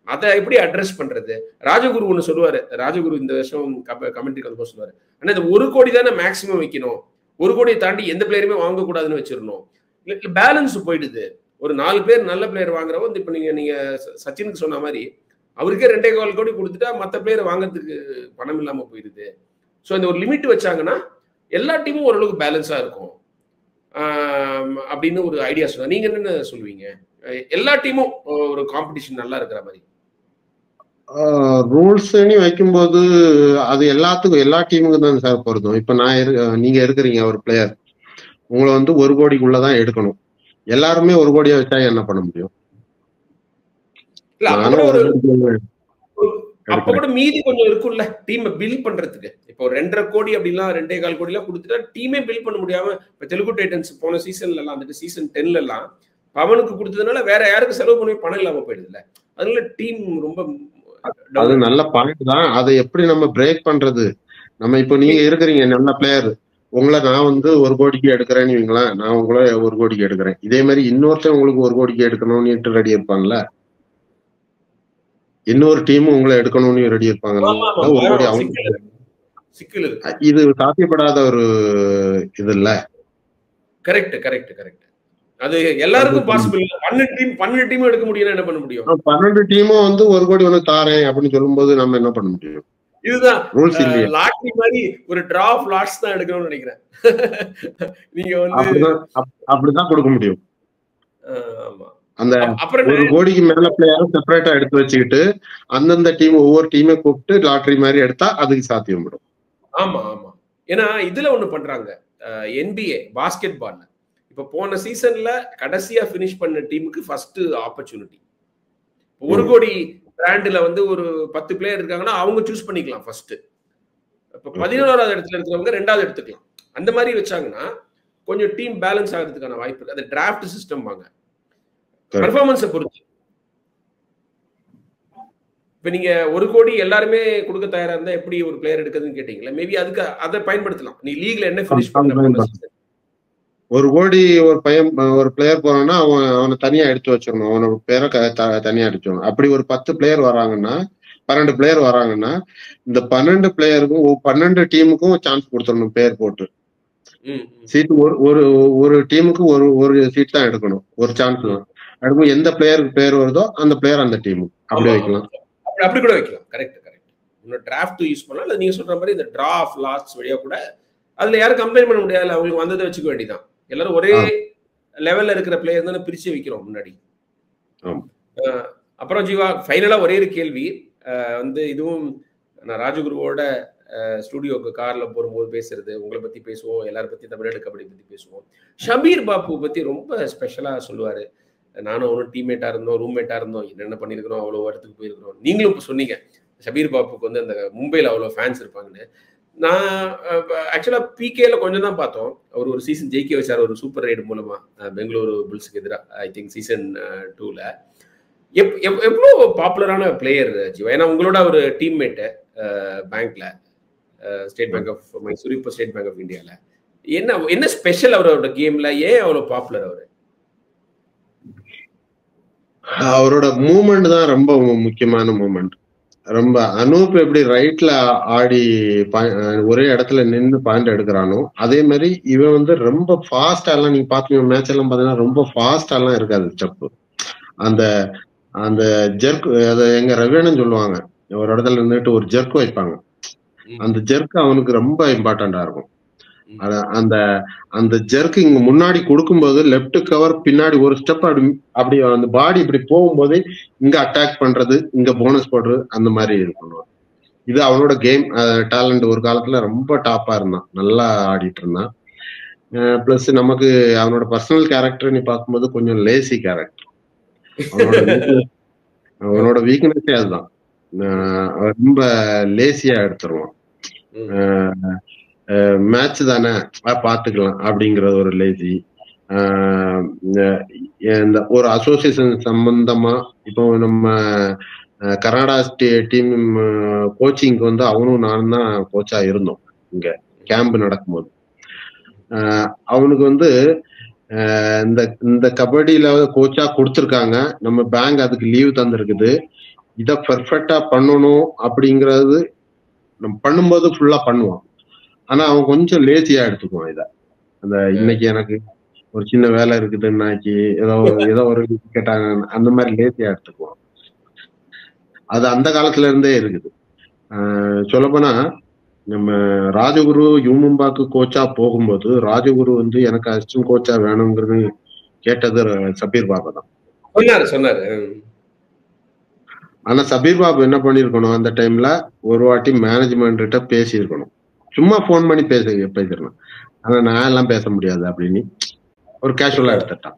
Speaker 1: அதை எப்படி அட்ரஸ் பண்றது? ராஜகுரு ஒண்ணு சொல்லுவாரு, ராஜகுரு இந்த வருஷம் கமெண்ட்ரி வந்து சொல்லுவாரு, ஆனா இந்த 1 கோடி தானே மேக்சிமம் வைக்கணும், 1 கோடியை தாண்டி எந்த பிளேயருமே வாங்கக்கூடாதுன்னு வச்சிடணும். பேலன்ஸ் போயிடுது. ஒரு 4 பேர் நல்ல பிளேயர் வாங்குறவோ இப்ப நீங்க சச்சினுக்கு சொன்ன மாதிரி அவருக்கே 2.25 கோடி கொடுத்துட்டா மற்ற பிளேயர் வாங்குறதுக்கு பணம் இல்லாம போயிடுது. ஸோ இந்த ஒரு லிமிட் வச்சாங்கன்னா எல்லா டீமும் ஓரளவுக்கு பேலன்ஸா இருக்கும் அப்படின்னு ஒரு ஐடியா சொன்னா நீங்க என்ன சொல்லுவீங்க? எல்லா டீமும் ஒரு காம்படிஷன் நல்லா இருக்கிற மாதிரி
Speaker 2: ரூல்ஸ் வைக்கும்போது அது எல்லாத்துக்கும் எல்லா டீமுக்கும் தான் சார் பொருந்தும். இப்ப நீங்க இருக்கிறீங்க ஒரு பிளேயர், உங்களை வந்து 1 கோடிக்குள்ளதான் எடுக்கணும். எல்லாருமே 1 கோடியை வச்சா என்ன பண்ண முடியும்?
Speaker 1: அப்ப கூட மீதி கொஞ்சம் இருக்கும்ல டீம் பில் பண்றதுக்கு. இப்போ 2.5 கோடி அப்படிலாம் 2.25 கோடி எல்லாம் கொடுத்துட்டா டீமே பில் பண்ண முடியாம, இப்ப தெலுங்கு டைட்டன்ஸ் போன சீசன்ல எல்லாம் வந்துட்டு சீசன் 10ல எல்லாம் பவனுக்கு கொடுத்ததுனால வேற யாருக்கு செலவு பண்ணி பணம் இல்லாம போயிடுதுல்ல. அதனால டீம் ரொம்ப
Speaker 2: அது நல்ல பாயிண்ட் தான். அதை எப்படி நம்ம பிரேக் பண்றது? நம்ம இப்போ நீங்க இருக்கிறீங்க நல்ல பிளேயர், உங்களை நான் வந்து 1 கோடிக்கு எடுக்கிறேன்னு வைங்களேன், நான் உங்களை 1 கோடிக்கு எடுக்கிறேன். இதே மாதிரி இன்னொருத்தர் உங்களுக்கு 1 கோடிக்கு எடுக்கணும்னு ரெடி இருப்பான்ல. இன்னொரு டீமும் உங்களை எடுக்கணும்னு ரெடி இருப்பாங்கல்ல, ஒரு கோடி அவங்க.
Speaker 1: சிக்கல்
Speaker 2: இது சாத்தியப்படாத ஒரு இது இல்ல.
Speaker 1: Correct correct correct. அது எல்லாருக்கும் பாசிபிள் இல்ல. 12 டீம் எடுக்க முடியும், என்ன பண்ண முடியும்?
Speaker 2: 12 டீமும் வந்து 1 கோடி ஒண்ணு தாரேன் அப்படின்னு சொல்லும்போது நம்ம என்ன பண்ண முடியும்?
Speaker 1: இதுதான் லாட்டரி மாதிரி ஒரு டிரா ஆஃப் லாட்ஸ் தான் எடுக்கணும்னு நினைக்கிறேன். நீங்க வந்து
Speaker 2: அப்படிதான் கொடுக்க முடியும்.
Speaker 1: ஆமா.
Speaker 2: அந்த 1 கோடிக்கு மேல பிளேயரை செப்பரேட்டா எடுத்து வச்சுக்கிட்டு அந்தந்த டீம் ஒவ்வொரு டீமை கூப்பிட்டு லாட்டரி மாதிரி எடுத்தா அதுக்கு சாத்தியம் படும்.
Speaker 1: ஆமா ஆமா. ஏன்னா இதுல ஒண்ணு பண்றாங்க, NBA பாஸ்கெட் பால்ல இப்ப போன சீசன்ல கடைசியா பினிஷ் பண்ண டீமுக்கு ஃபர்ஸ்ட் ஆப்பர்ச்சுனிட்டி. 1 கோடி பிராண்ட்ல வந்து ஒரு 10 பிளேயர் இருக்காங்கன்னா அவங்க சூஸ் பண்ணிக்கலாம் ஃபர்ஸ்ட். இப்ப 11வது இடத்துல இருக்கிறவங்க 2வது எடுத்துக்கலாம். அந்த மாதிரி வச்சாங்கன்னா கொஞ்சம் டீம் பேலன்ஸ் ஆகிறதுக்கான வாய்ப்பு இருக்கு. அது டிராஃப்ட் சிஸ்டம் வாங்க, பெர்ஃபார்மன்ஸை பொறுத்து. இப்ப நீங்க 1 கோடி எல்லாருமே கொடுக்க தயாரா இருந்தா எப்படி ஒரு பிளேயர் எடுக்குதுன்னு கேட்டீங்களா? மேபி அதுக்கு அதை பயன்படுத்தலாம். நீ லீக்ல என்ன பினிஷ் பண்ண
Speaker 2: 1 கோடி ஒரு பிளேயர் போறான்னா அவனை தனியா எடுத்து வச்சிடணும், அவனோட பேரை தனியா எடுத்துடணும். அப்படி ஒரு 10 பிளேயர் வராங்கன்னா 12 பிளேயர் வராங்கன்னா இந்த 12 பிளேயருக்கும் 12 டீமுக்கும் சான்ஸ் கொடுத்துடணும் பேர் போட்டு. சீட் ஒரு டீமுக்கு ஒரு சீட் தான் எடுக்கணும், ஒரு சான்ஸ் தான் எடுக்கும். எந்த பிளேயருக்கு பேர் வருதோ அந்த பிளேயர் அந்த டீமுக்கு அப்படி வைக்கலாம்.
Speaker 1: அப்படி கூட வைக்கலாம். Correct correct. இன்னும் டிராஃப்ட் யூஸ் பண்ணலாம். இல்ல நீங்க சொல்ற மாதிரி இந்த டிரா ஆஃப் லாட்ஸ் வழியா கூட அதுல யாரும் கம்ப்ளைண்ட் பண்ண முடியாது. அவங்களுக்கு வந்ததை வச்சுக்க வேண்டியதான். எல்லாரும் ஒரே லெவல்ல இருக்கிற பிளேயர் தானே பிரிச்சு வைக்கிறோம் முன்னாடி. அப்புறம் ஜீவா ஃபைனலா ஒரே ஒரு கேள்வி வந்து, இதுவும் நான் ராஜகுருவோட ஸ்டுடியோக்கு கார்ல போகும்போது பேசுறது, உங்களை பத்தி பேசுவோம், எல்லாரும் பத்தி தமிழ்நாடு கபடி பத்தி பேசுவோம். ஷபீர் பாபு பத்தி ரொம்ப ஸ்பெஷலா சொல்லுவாரு. நானும் அவனும் டீம்மேட்டா இருந்தோம், ரூம்மேட்டா இருந்தோம், என்னென்ன பண்ணிருக்கிறோம், அவ்வளவு இடத்துக்கு போயிருக்கிறோம். நீங்களும் இப்ப சொன்னீங்க ஷபீர் பாபுக்கு வந்து அந்த மும்பைல அவ்வளவு ஃபேன்ஸ் இருப்பாங்கன்னு. நான் ஆக்சுவலா பிகேல கொஞ்சம் தான் பார்த்தோம். அவர் ஒரு சீசன் ஜெயிக்க வச்சார் ஒரு சூப்பர் ரைடு மூலமா பெங்களூரு புல்ஸுக்கு எதிராக, ஐ திங்க் சீசன் 2ல. எவ்வளவு பாப்புலரான பிளேயர் ஜீவா? ஏன்னா உங்களோட ஒரு டீம்மேட்டு பேங்க்ல, ஸ்டேட் பேங்க் ஆஃப் மைசூர், இப்போ ஸ்டேட் பேங்க் ஆஃப் இந்தியால. என்ன ஸ்பெஷல் அவரோட கேம்ல? ஏன் அவ்வளவு பாப்புலர் அவரு?
Speaker 2: அவரோட மூமெண்ட் தான் ரொம்ப முக்கியமான மூமெண்ட். ரொம்ப அனூப் எப்படி ரைட்ல ஆடி ஒரே இடத்துல நின்று பாயிண்ட் எடுக்கிறானோ அதே மாதிரி இவன் வந்து ரொம்ப ஃபாஸ்டா எல்லாம் நீங்க பாத்தீங்க மேட்ச் எல்லாம் பாத்தீங்கன்னா ரொம்ப ஃபாஸ்டா எல்லாம் இருக்காது ஸ்டெப். அந்த அந்த ஜெர்க், அதை எங்க ரவியண்ணன் சொல்லுவாங்க, ஒரு இடத்துல நின்றுட்டு ஒரு ஜெர்க் வைப்பாங்க. அந்த ஜெர்க் அவனுக்கு ரொம்ப இம்பார்ட்டண்டா இருக்கும். அந்த அந்த ஜெர்க் இங்க முன்னாடி கொடுக்கும்போது லெப்ட் கவர் பின்னாடி ஒரு ஸ்டெப் அப்படி அந்த பாடி இப்படி போகும்போது இங்க அட்டாக் பண்றது, இங்க போனஸ் போடுறது, அந்த மாதிரி இது பண்ணுவான். இது அவனோட கேம் டேலண்ட். ஒரு காலத்துல ரொம்ப டாப்பா இருந்தான், நல்லா ஆடிட்டு இருந்தான். பிளஸ் நமக்கு அவனோட பர்சனல் கேரக்டர் நீ பார்க்கும்போது கொஞ்சம் லேசி கேரக்டர். அவனோட வீக்னஸே அதுதான், ரொம்ப லேசியா எடுத்துருவான். மேட்ச் தானே பாத்துக்கலாம் அப்படிங்கிற ஒரு லேசி. இந்த ஒரு அசோசியேஷன் சம்பந்தமா இப்போ நம்ம கர்நாடகா டீம் கோச்சிங்க்கு வந்து அவனும் நானும் தான் கோச்சா இருந்தோம் இங்க கேம்ப் நடக்கும்போது. அவனுக்கு வந்து இந்த இந்த கபடியில கோச்சா கொடுத்துருக்காங்க, நம்ம பேங்க் அதுக்கு லீவ் தந்திருக்குது, இத பெர்ஃபெக்டா பண்ணணும் அப்படிங்கறது நம்ம பண்ணும்போது ஃபுல்லா பண்ணுவான். ஆனா அவன் கொஞ்சம் லேசியா எடுத்துக்குவான் இத. அந்த இன்னைக்கு எனக்கு ஒரு சின்ன வேலை இருக்குதுன்னாக்கி ஏதோ ஒரு கேட்டாங்க, அந்த மாதிரி லேசியா எடுத்துக்குவான். அது அந்த காலத்துல இருந்தே இருக்குது. சொல்லப்போனா நம்ம ராஜகுரு யூமும்பாக்கு கோச்சா போகும்போது ராஜகுரு வந்து எனக்கு அசிஸ்டன்ட் கோச்சா வேணுங்கிறது கேட்டது சபீர் பாபு தான்
Speaker 1: சொன்னாரு.
Speaker 2: ஆனா சபீர் பாபு என்ன பண்ணிருக்கணும், அந்த டைம்ல ஒரு வாட்டி மேனேஜ்மெண்ட் கிட்ட பேசியிருக்கணும். சும்மா போன் பண்ணி பேசிருக்கணும். ஆனா நான் எல்லாம் பேச முடியாது அப்படின்னு ஒரு கேஷுவலா எடுத்துட்டான்.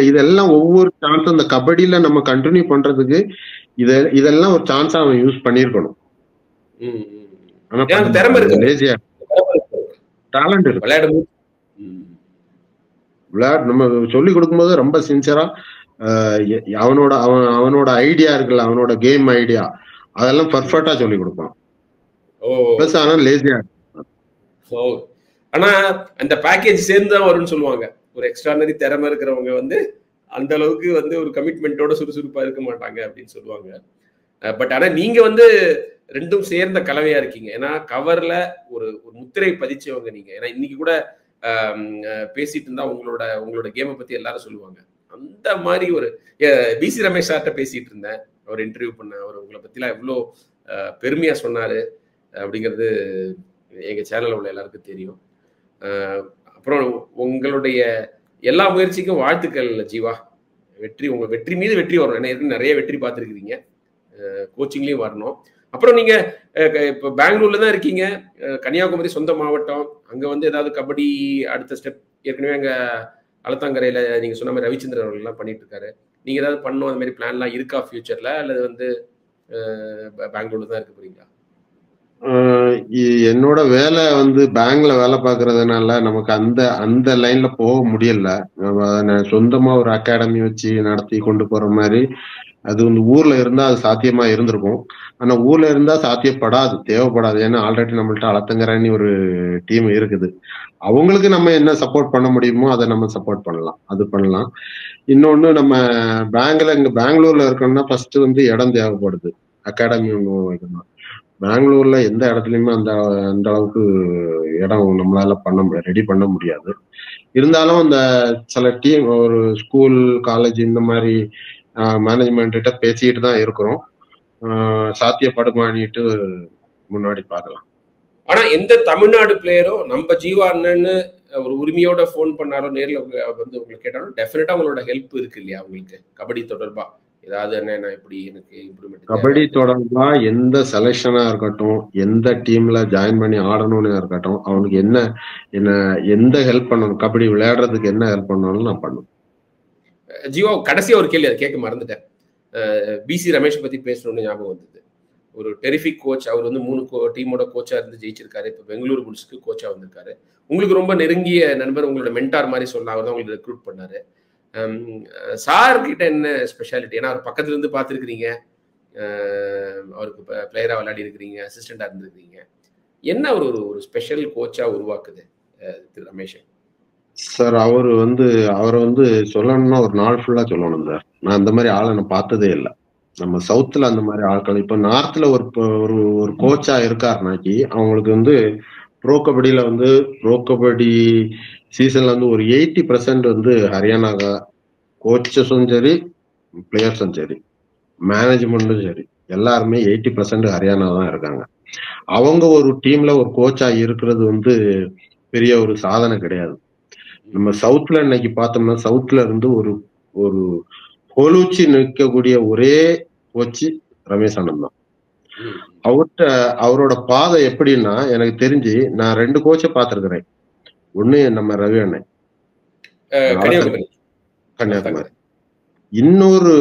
Speaker 2: இதெல்லாம் ஒவ்வொரு சான்ஸும் இந்த கபடியில நம்ம கண்டினியூ பண்றதுக்கு இதெல்லாம் ஒரு சான்ஸா அவன் யூஸ் பண்ணிருக்கணும். டேலண்ட் இருக்கு, விளையாடு நம்ம சொல்லி கொடுக்கும்போது ரொம்ப சின்சியரா அவனோட ஐடியா இருக்குல்ல, அவனோட கேம் ஐடியா அதெல்லாம் பர்ஃபெக்டா சொல்லி கொடுப்பான். ஆனா லேசியா.
Speaker 1: ஆனா அந்த பேக்கேஜ் சேர்ந்து தான் வரும்னு சொல்லுவாங்க. ஒரு எக்ஸ்ட்ரானரி திறமை இருக்கிறவங்க வந்து அந்த அளவுக்கு வந்து ஒரு கமிட்மெண்ட்டோட சுறுசுறுப்பா இருக்க மாட்டாங்க அப்படின்னு சொல்லுவாங்க. பட் ஆனா நீங்க வந்து ரெண்டும் சேர்ந்த கலவையா இருக்கீங்க. ஏன்னா கவர்ல ஒரு முத்திரை பதிச்சவங்க நீங்க. ஏன்னா இன்னைக்கு கூட பேசிட்டு இருந்தா உங்களோட கேமை பத்தி எல்லாரும் சொல்லுவாங்க. அந்த மாதிரி ஒரு பிசி ரமேஷ் சார்ட்ட பேசிட்டு இருந்தேன், அவர் இன்டர்வியூ பண்ண. அவர் உங்களை பத்திலாம் எவ்வளோ பெருமையா சொன்னாரு அப்படிங்கிறது எங்க சேனல்ல உள்ள எல்லாருக்கும் தெரியும். அப்புறம் உங்களுடைய எல்லா முயற்சிக்கும் வாழ்த்துக்கள் ஜீவா. உங்க வெற்றி மீது வெற்றி வரும். ஏன்னா நிறைய வெற்றி பார்த்துருக்கிறீங்க, கோச்சிங்லயும் வரணும். அப்புறம் நீங்க இப்போ பெங்களூர்ல தான் இருக்கீங்க, கன்னியாகுமரி சொந்த மாவட்டம். அங்க வந்து ஏதாவது கபடி அடுத்த ஸ்டெப், ஏற்கனவே அங்க அலத்தாங்கரையில நீங்க சொன்ன மாதிரி ரவிச்சந்திரன் அவர்கள் எல்லாம் பண்ணிட்டு இருக்காரு. நீங்க ஏதாவது பண்ணணும் அந்த மாதிரி பிளான்லாம் இருக்கா ஃபியூச்சர்ல, அல்லது வந்து பெங்களூர்ல தான் இருக்க போறீங்களா?
Speaker 2: என்னோட வேலை வந்து பேங்க்ல வேலை பார்க்கறதுனால நமக்கு அந்த லைன்ல போக முடியல. சொந்தமா ஒரு அகாடமி வச்சு நடத்தி கொண்டு போற மாதிரி அது வந்து ஊர்ல இருந்தா அது சாத்தியமா இருந்திருக்கும். ஆனா ஊர்ல இருந்தா சாத்தியப்படாது, தேவைப்படாது. ஏன்னா ஆல்ரெடி நம்மள்ட்ட அலத்தங்கராணி ஒரு டீம் இருக்குது. அவங்களுக்கு நம்ம என்ன சப்போர்ட் பண்ண முடியுமோ அதை நம்ம சப்போர்ட் பண்ணலாம், அது பண்ணலாம். இன்னொன்னு, நம்ம இங்க பெங்களூர்ல இருக்கோம்னா ஃபர்ஸ்ட் வந்து இடம் தேவைப்படுது, அகாடமி ஒன்று வைக்கணும். பெங்களூர்ல எந்த இடத்துலயுமே அந்த அளவுக்கு இடம் நம்மளால ரெடி பண்ண முடியாது. இருந்தாலும் இந்த சில டீம், ஒரு ஸ்கூல் காலேஜ் இந்த மாதிரி மேனேஜ்மெண்ட் கிட்ட பேசிட்டு தான் இருக்கிறோம். சாத்தியப்படுமானிட்டு முன்னாடி பார்க்கலாம்.
Speaker 1: ஆனா எந்த தமிழ்நாடு பிளேயரும் நம்ம ஜீவா அண்ணன்னு ஒரு உரிமையோட போன் பண்ணாலும் நேரில் வந்து உங்களுக்கு கேட்டாலும் டெஃபினட்டா உங்களோட ஹெல்ப் இருக்கு இல்லையா உங்களுக்கு கபடி தொடர்பா? ஏதாவது என்ன இப்படி எனக்கு இம்ப்ரூவ்மெண்ட்,
Speaker 2: கபடி தொடர்பா எந்த செலெக்ஷனா இருக்கட்டும், எந்த டீம்ல ஜாயின் பண்ணி ஆடணும்னு இருக்கட்டும், அவனுக்கு என்ன எந்த ஹெல்ப் பண்ணணும், கபடி விளையாடுறதுக்கு என்ன ஹெல்ப் பண்ணணும் நான் பண்ணுவேன்.
Speaker 1: ஜீவா, கடைசியா ஒரு கேள்வி, அதை கேட்க மறந்துட்டேன். பிசி ரமேஷ் பத்தி பேசணும்னு ஞாபகம் வந்தது. ஒரு டெரிஃபிக் கோச். அவர் வந்து 3 டீமோட கோச்சா இருந்து ஜெயிச்சிருக்காரு. இப்போ பெங்களூரு புல்ஸ்க்கு கோச்சா வந்திருக்காரு. உங்களுக்கு ரொம்ப நெருங்கிய நண்பர், உங்களோட மென்டார் மாதிரி சொல்லலாம். அவர் தான் உங்களுக்கு ரெக்ரூட் பண்ணாரு. சார் கிட்ட என்ன ஸ்பெஷாலிட்டி? ஏன்னா அவர் பக்கத்துல இருந்து பார்த்துருக்கிறீங்க, அவருக்கு பிளேயரா விளையாடி இருக்கிறீங்க, அசிஸ்டண்டா இருந்திருக்கிறீங்க. என்ன ஒரு ஸ்பெஷல் கோச்சா உருவாக்குது திரு ரமேஷ்?
Speaker 2: சார், அவரை வந்து சொல்லணும்னா ஒரு நாள் ஃபுல்லா சொல்லணும் சார். நான் அந்த மாதிரி ஆளை நான் பார்த்ததே இல்லை. நம்ம சவுத்துல அந்த மாதிரி ஆட்கள், இப்ப நார்த்ல ஒரு கோச்சா இருக்காருனாக்கி அவங்களுக்கு வந்து ப்ரோ கபடி சீசன்ல வந்து ஒரு 80% வந்து ஹரியானா கோச்சஸும் சரி, பிளேயர்ஸும் சரி, மேனேஜ்மெண்ட்டும் சரி, எல்லாருமே 80% ஹரியானா தான் இருக்காங்க. அவங்க ஒரு டீம்ல ஒரு கோச்சா இருக்கிறது வந்து பெரிய ஒரு சாதனை கிடையாது. நம்ம சவுத்ல இன்னைக்கு பார்த்தோம்னா, சவுத்ல இருந்து ஒரு கொலுச்சி நிற்கக்கூடிய ஒரே கோச்சு ரமேஷ் அண்ணன் தான். அவரோட பாதை எப்படின்னா, எனக்கு தெரிஞ்சு நான் 2 கோச்சை பார்த்திருக்கிறேன். ஒண்ணு நம்ம ரவி அண்ணன் கன்னியாகுமரி, இன்னொரு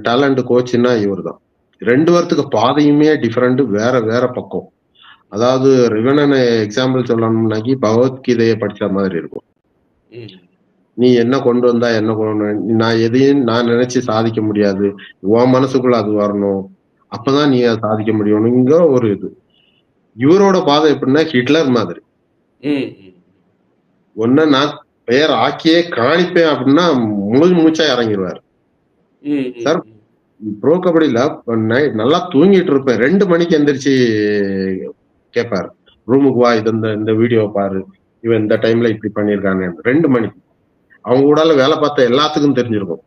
Speaker 2: டேலண்ட் கோச்சுன்னா இவர் தான். 2 பேர்த்துக்கு பாதையுமே டிஃபரெண்ட், வேற பக்கம். அதாவது ரிவன் எக்ஸாம்பிள் சொல்லணும்னாக்கி பகவத்கீதையை படிச்ச மாதிரி இருக்கும். நீ என்ன கொண்டு வந்தா என்ன நான் எதையும் நான் நினைச்சு சாதிக்க முடியாது, உன் மனசுக்குள்ள அது வரணும், அப்பதான் நீ அதை சாதிக்க முடியும். இங்க ஒரு இவரோட பாதை எப்படின்னா ஹிட்லர் மாதிரி. ஒன்ன நான் பெயர் ஆக்கியே காணிப்பேன் அப்படின்னா மூச்சா இறங்கிடுவாரு சார். ப்ரோ கபடியில நல்லா தூங்கிட்டு இருப்பேன், 2 மணிக்கு எந்திரிச்சு கேட்பாரு, ரூமுக்கு வா, இந்த வீடியோ பாரு, இவன் இந்த டைம்ல இப்படி பண்ணிருக்கானு. 2 மணிக்கு அவங்க கூட வேலை பார்த்த எல்லாத்துக்கும் தெரிஞ்சிருக்கும்.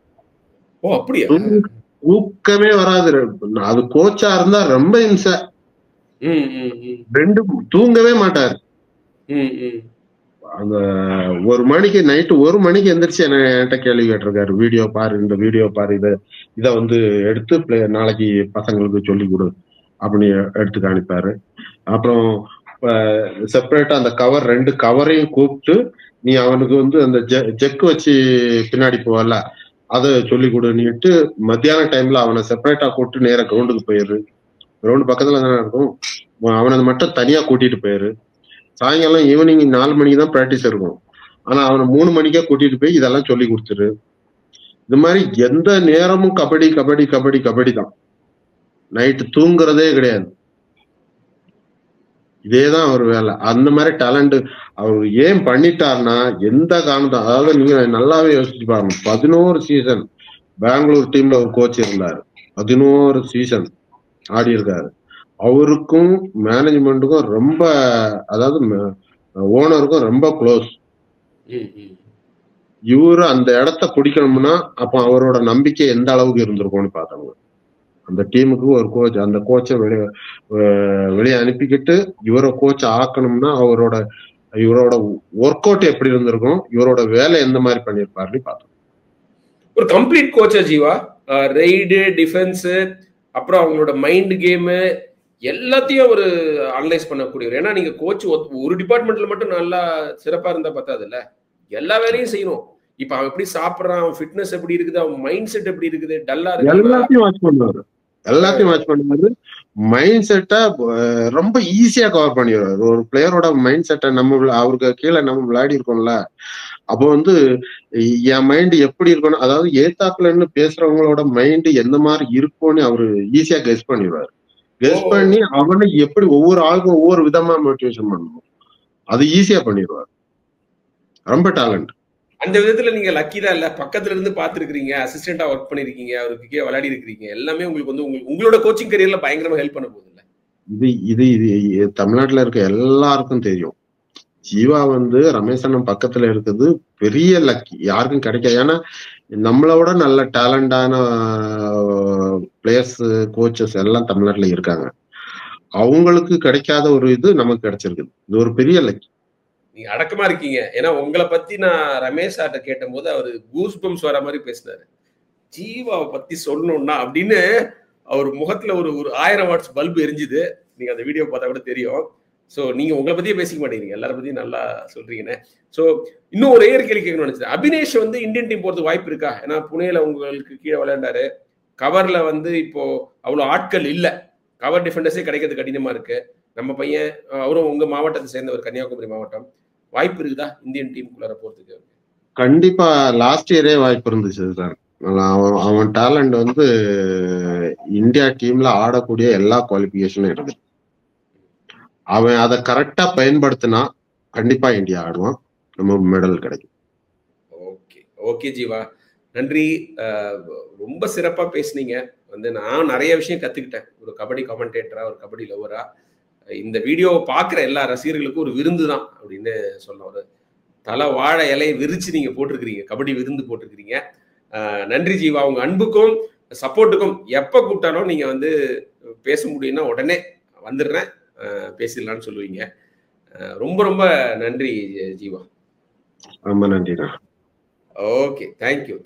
Speaker 2: தூக்கமே வராது. அது கோச்சா இருந்தா ரொம்ப இம்சை, 2 தூங்கவே மாட்டாரு. அந்த 1 மணிக்கு நைட்டு 1 மணிக்கு எந்திரிச்சு என்கிட்ட கேள்வி கேட்டிருக்காரு, வீடியோ பாரு, இந்த வீடியோ பாரு, இதை வந்து எடுத்து நாளைக்கு பசங்களுக்கு சொல்லி கொடு அப்படின்னு எடுத்து காணிப்பாரு. அப்புறம் செப்பரேட்டா அந்த கவர் 2 கவரையும் கூப்பிட்டு, நீ அவனுக்கு வந்து அந்த ஜெக்கு வச்சு பின்னாடி போவல, அதை சொல்லி கொடுன்னுட்டு மத்தியான டைம்ல அவனை செப்பரேட்டா கூப்பிட்டு நேர கிரவுண்டுக்கு போயிரு. கிரவுண்டு பக்கத்துல தானே இருக்கும், அவனை மட்டும் தனியா கூட்டிட்டு போயிரு. சாயங்காலம் ஈவினிங் 4 மணிக்கு தான் பிராக்டிஸ் இருக்கும், ஆனா அவனை 3 மணிக்கே கூட்டிட்டு போய் இதெல்லாம் சொல்லி கொடுத்துரு. இது மாதிரி எந்த நேரமும் கபடி கபடி கபடி கபடி தான். நைட்டு தூங்குறதே கிடையாது. இதேதான் அவர் வேலை. அந்த மாதிரி டேலண்ட் அவர் ஏன் பண்ணிட்டாருன்னா எந்த காரணம், அதாவது நீங்க நல்லாவே யோசிச்சு பாருங்க. 11 சீசன் பெங்களூர் டீம்ல ஒரு கோச் இருந்தாரு. 11 சீசன் ஆடி இருக்காரு. அவருக்கும் மேனேஜ்மெண்ட்டுக்கும் ரொம்ப, அதாவது ஓனருக்கும் ரொம்ப க்ளோஸ். இவரு அந்த இடத்த பிடிக்கணும்னா அப்ப அவரோட நம்பிக்கை எந்த அளவுக்கு இருந்திருக்கும்னு பார்த்தவங்க. அந்த டீமுக்கு ஒரு கோச், அந்த கோச்சை வெளியே அனுப்பிக்கிட்டு இவரை கோச் ஆக்கணும்னா இவரோட ஒர்க் அவுட் எப்படி இருந்திருக்கும், இவரோட வேலை எந்த மாதிரி பண்ணிருப்பாருன்னு பார்த்தோம்.
Speaker 1: ஒரு கம்ப்ளீட் கோச்சா ஜீவா, ரெய்டு, டிஃபென்ஸ், அப்புறம் அவங்களோட மைண்ட் கேமு எல்லாத்தையும் ஒரு அனலைஸ் பண்ணக்கூடியவர். ஏன்னா நீங்க கோச் ஒரு டிபார்ட்மெண்ட்ல மட்டும் நல்லா சிறப்பா இருந்தா பத்தாது இல்ல, எல்லா வேலையும் செய்யணும். இப்ப அவன் எப்படி சாப்பிடுறான், அவன் ஃபிட்னஸ் எப்படி இருக்குது, அவன் மைண்ட் செட் எப்படி இருக்குது, டல்லா இருக்கு,
Speaker 2: எல்லாத்தையும் வாட்ச் பண்ணுவாரு. மைண்ட் செட்டை ரொம்ப ஈஸியா கவர் பண்ணிடுவாரு. ஒரு பிளேயரோட மைண்ட் செட்டை அவருக்கு கீழே நம்ம விளையாடி இருக்கோம்ல, அப்போ என் மைண்ட் எப்படி இருக்கணும், அதாவது ஏத்தாக்குலன்னு பேசுறவங்களோட மைண்ட் எந்த மாதிரி இருக்கும்னு அவரு ஈஸியா கெஸ் பண்ணிடுவாரு. கெஸ் பண்ணி அவனை எப்படி ஒவ்வொரு ஆளுக்கும் ஒவ்வொரு விதமா மோட்டிவேஷன் பண்ணணும், அது ஈஸியா பண்ணிடுவாரு. ரொம்ப டேலண்ட்.
Speaker 1: அந்த விதத்துல நீங்க லக்கி தான் இல்ல, பக்கத்துல இருந்து பாத்துருக்கீங்க, அசிஸ்டண்டா ஒர்க் பண்ணிருக்கீங்க, அவருக்கு விளையாடி இருக்கீங்க, எல்லாமே உங்களுக்கு உங்களோட கோச்சிங் கரியர்ல பயங்கரமா ஹெல்ப் பண்ண போகுது இல்ல.
Speaker 2: இது தமிழ்நாட்டுல இருக்க எல்லாருக்கும் தெரியும். ஜீவா ரமேஷ் அண்ணன் பக்கத்துல இருக்குது பெரிய லக்கி, யாருக்கும் கிடைக்காது. ஏன்னா நம்மளோட நல்ல டேலண்டான பிளேயர்ஸ், கோச்சஸ் எல்லாம் தமிழ்நாட்டுல இருக்காங்க. அவங்களுக்கு கிடைக்காத ஒரு இது நமக்கு கிடைச்சிருக்குது. இது ஒரு பெரிய லக்கி.
Speaker 1: நீங்க அடக்கமா இருக்கீங்க. ஏன்னா உங்களை பத்தி நான் ரமேஷ் சார்ட்ட கேட்ட போது அவரு கூஸ் பம்ஸ் வர மாதிரி பேசினாரு. ஜீவாவை பத்தி சொல்லணும்னா அப்படின்னு அவர் முகத்துல ஒரு 1000 வாட்ஸ் பல்பு எரிஞ்சுது. நீங்க அந்த வீடியோ பார்த்தா கூட தெரியும். ஸோ நீங்க உங்களை பத்தியே பேசிக்க மாட்டேங்கிறீங்க, எல்லாரும் பத்தியும் நல்லா சொல்றீங்கன்னு. ஸோ இன்னும் ஒரு கேள்வி கேட்கணும்னு நினைச்சேன். அபினேஷ் இந்தியன் டீம் போறது வாய்ப்பு இருக்கா? ஏன்னா புனேல உங்களுக்கு கீழே விளையாண்டாரு. கவர்ல இப்போ அவ்வளவு ஆட்கள் இல்ல, கவர் டிஃபெண்டர்ஸே கிடைக்கிறது கடினமா இருக்கு. நம்ம பையன் அவரும் உங்க மாவட்டத்தை சேர்ந்தவர், கன்னியாகுமரி மாவட்டம். வாய்ப்பு இருக்குதா இந்தியன் டீமுக்குள்ளார போறதுக்கு?
Speaker 2: கண்டிப்பா லாஸ்ட் இயரே வாய்ப்பு இருந்துச்சு சார். அவன் டேலண்ட் இந்தியா டீம்ல ஆடக்கூடிய எல்லா குவாலிபிகேஷனும் இருக்கு. அவன் அதை கரெக்டா பயன்படுத்தினா கண்டிப்பா இந்தியா ஆடுவான், நம்ம மெடல் கிடைக்கும்.
Speaker 1: ஓகே ஓகே ஜீவா, நன்றி. ரொம்ப சிறப்பா பேசுனீங்க. நான் நிறைய விஷயம் கத்துக்கிட்டேன், ஒரு கபடி கமெண்டேட்டரா, ஒரு கபடி லவரா. இந்த வீடியோவை பார்க்குற எல்லா ரசிகர்களுக்கும் ஒரு விருந்து தான் அப்படின்னு சொல்ல, ஒரு தலை வாழை இலையை விரிச்சு நீங்க போட்டிருக்கிறீங்க, கபடி விருந்து போட்டிருக்கிறீங்க. நன்றி ஜீவா. உங்க அன்புக்கும் சப்போர்ட்டுக்கும் எப்ப கூப்பிட்டாலும் நீங்க பேச முடியும்னா உடனே வந்துடுறேன், பேசிடலான்னு சொல்லுவீங்க. ரொம்ப ரொம்ப நன்றி ஜீவா.
Speaker 2: ரொம்ப நன்றிண்ணா.
Speaker 1: Okay, thank you.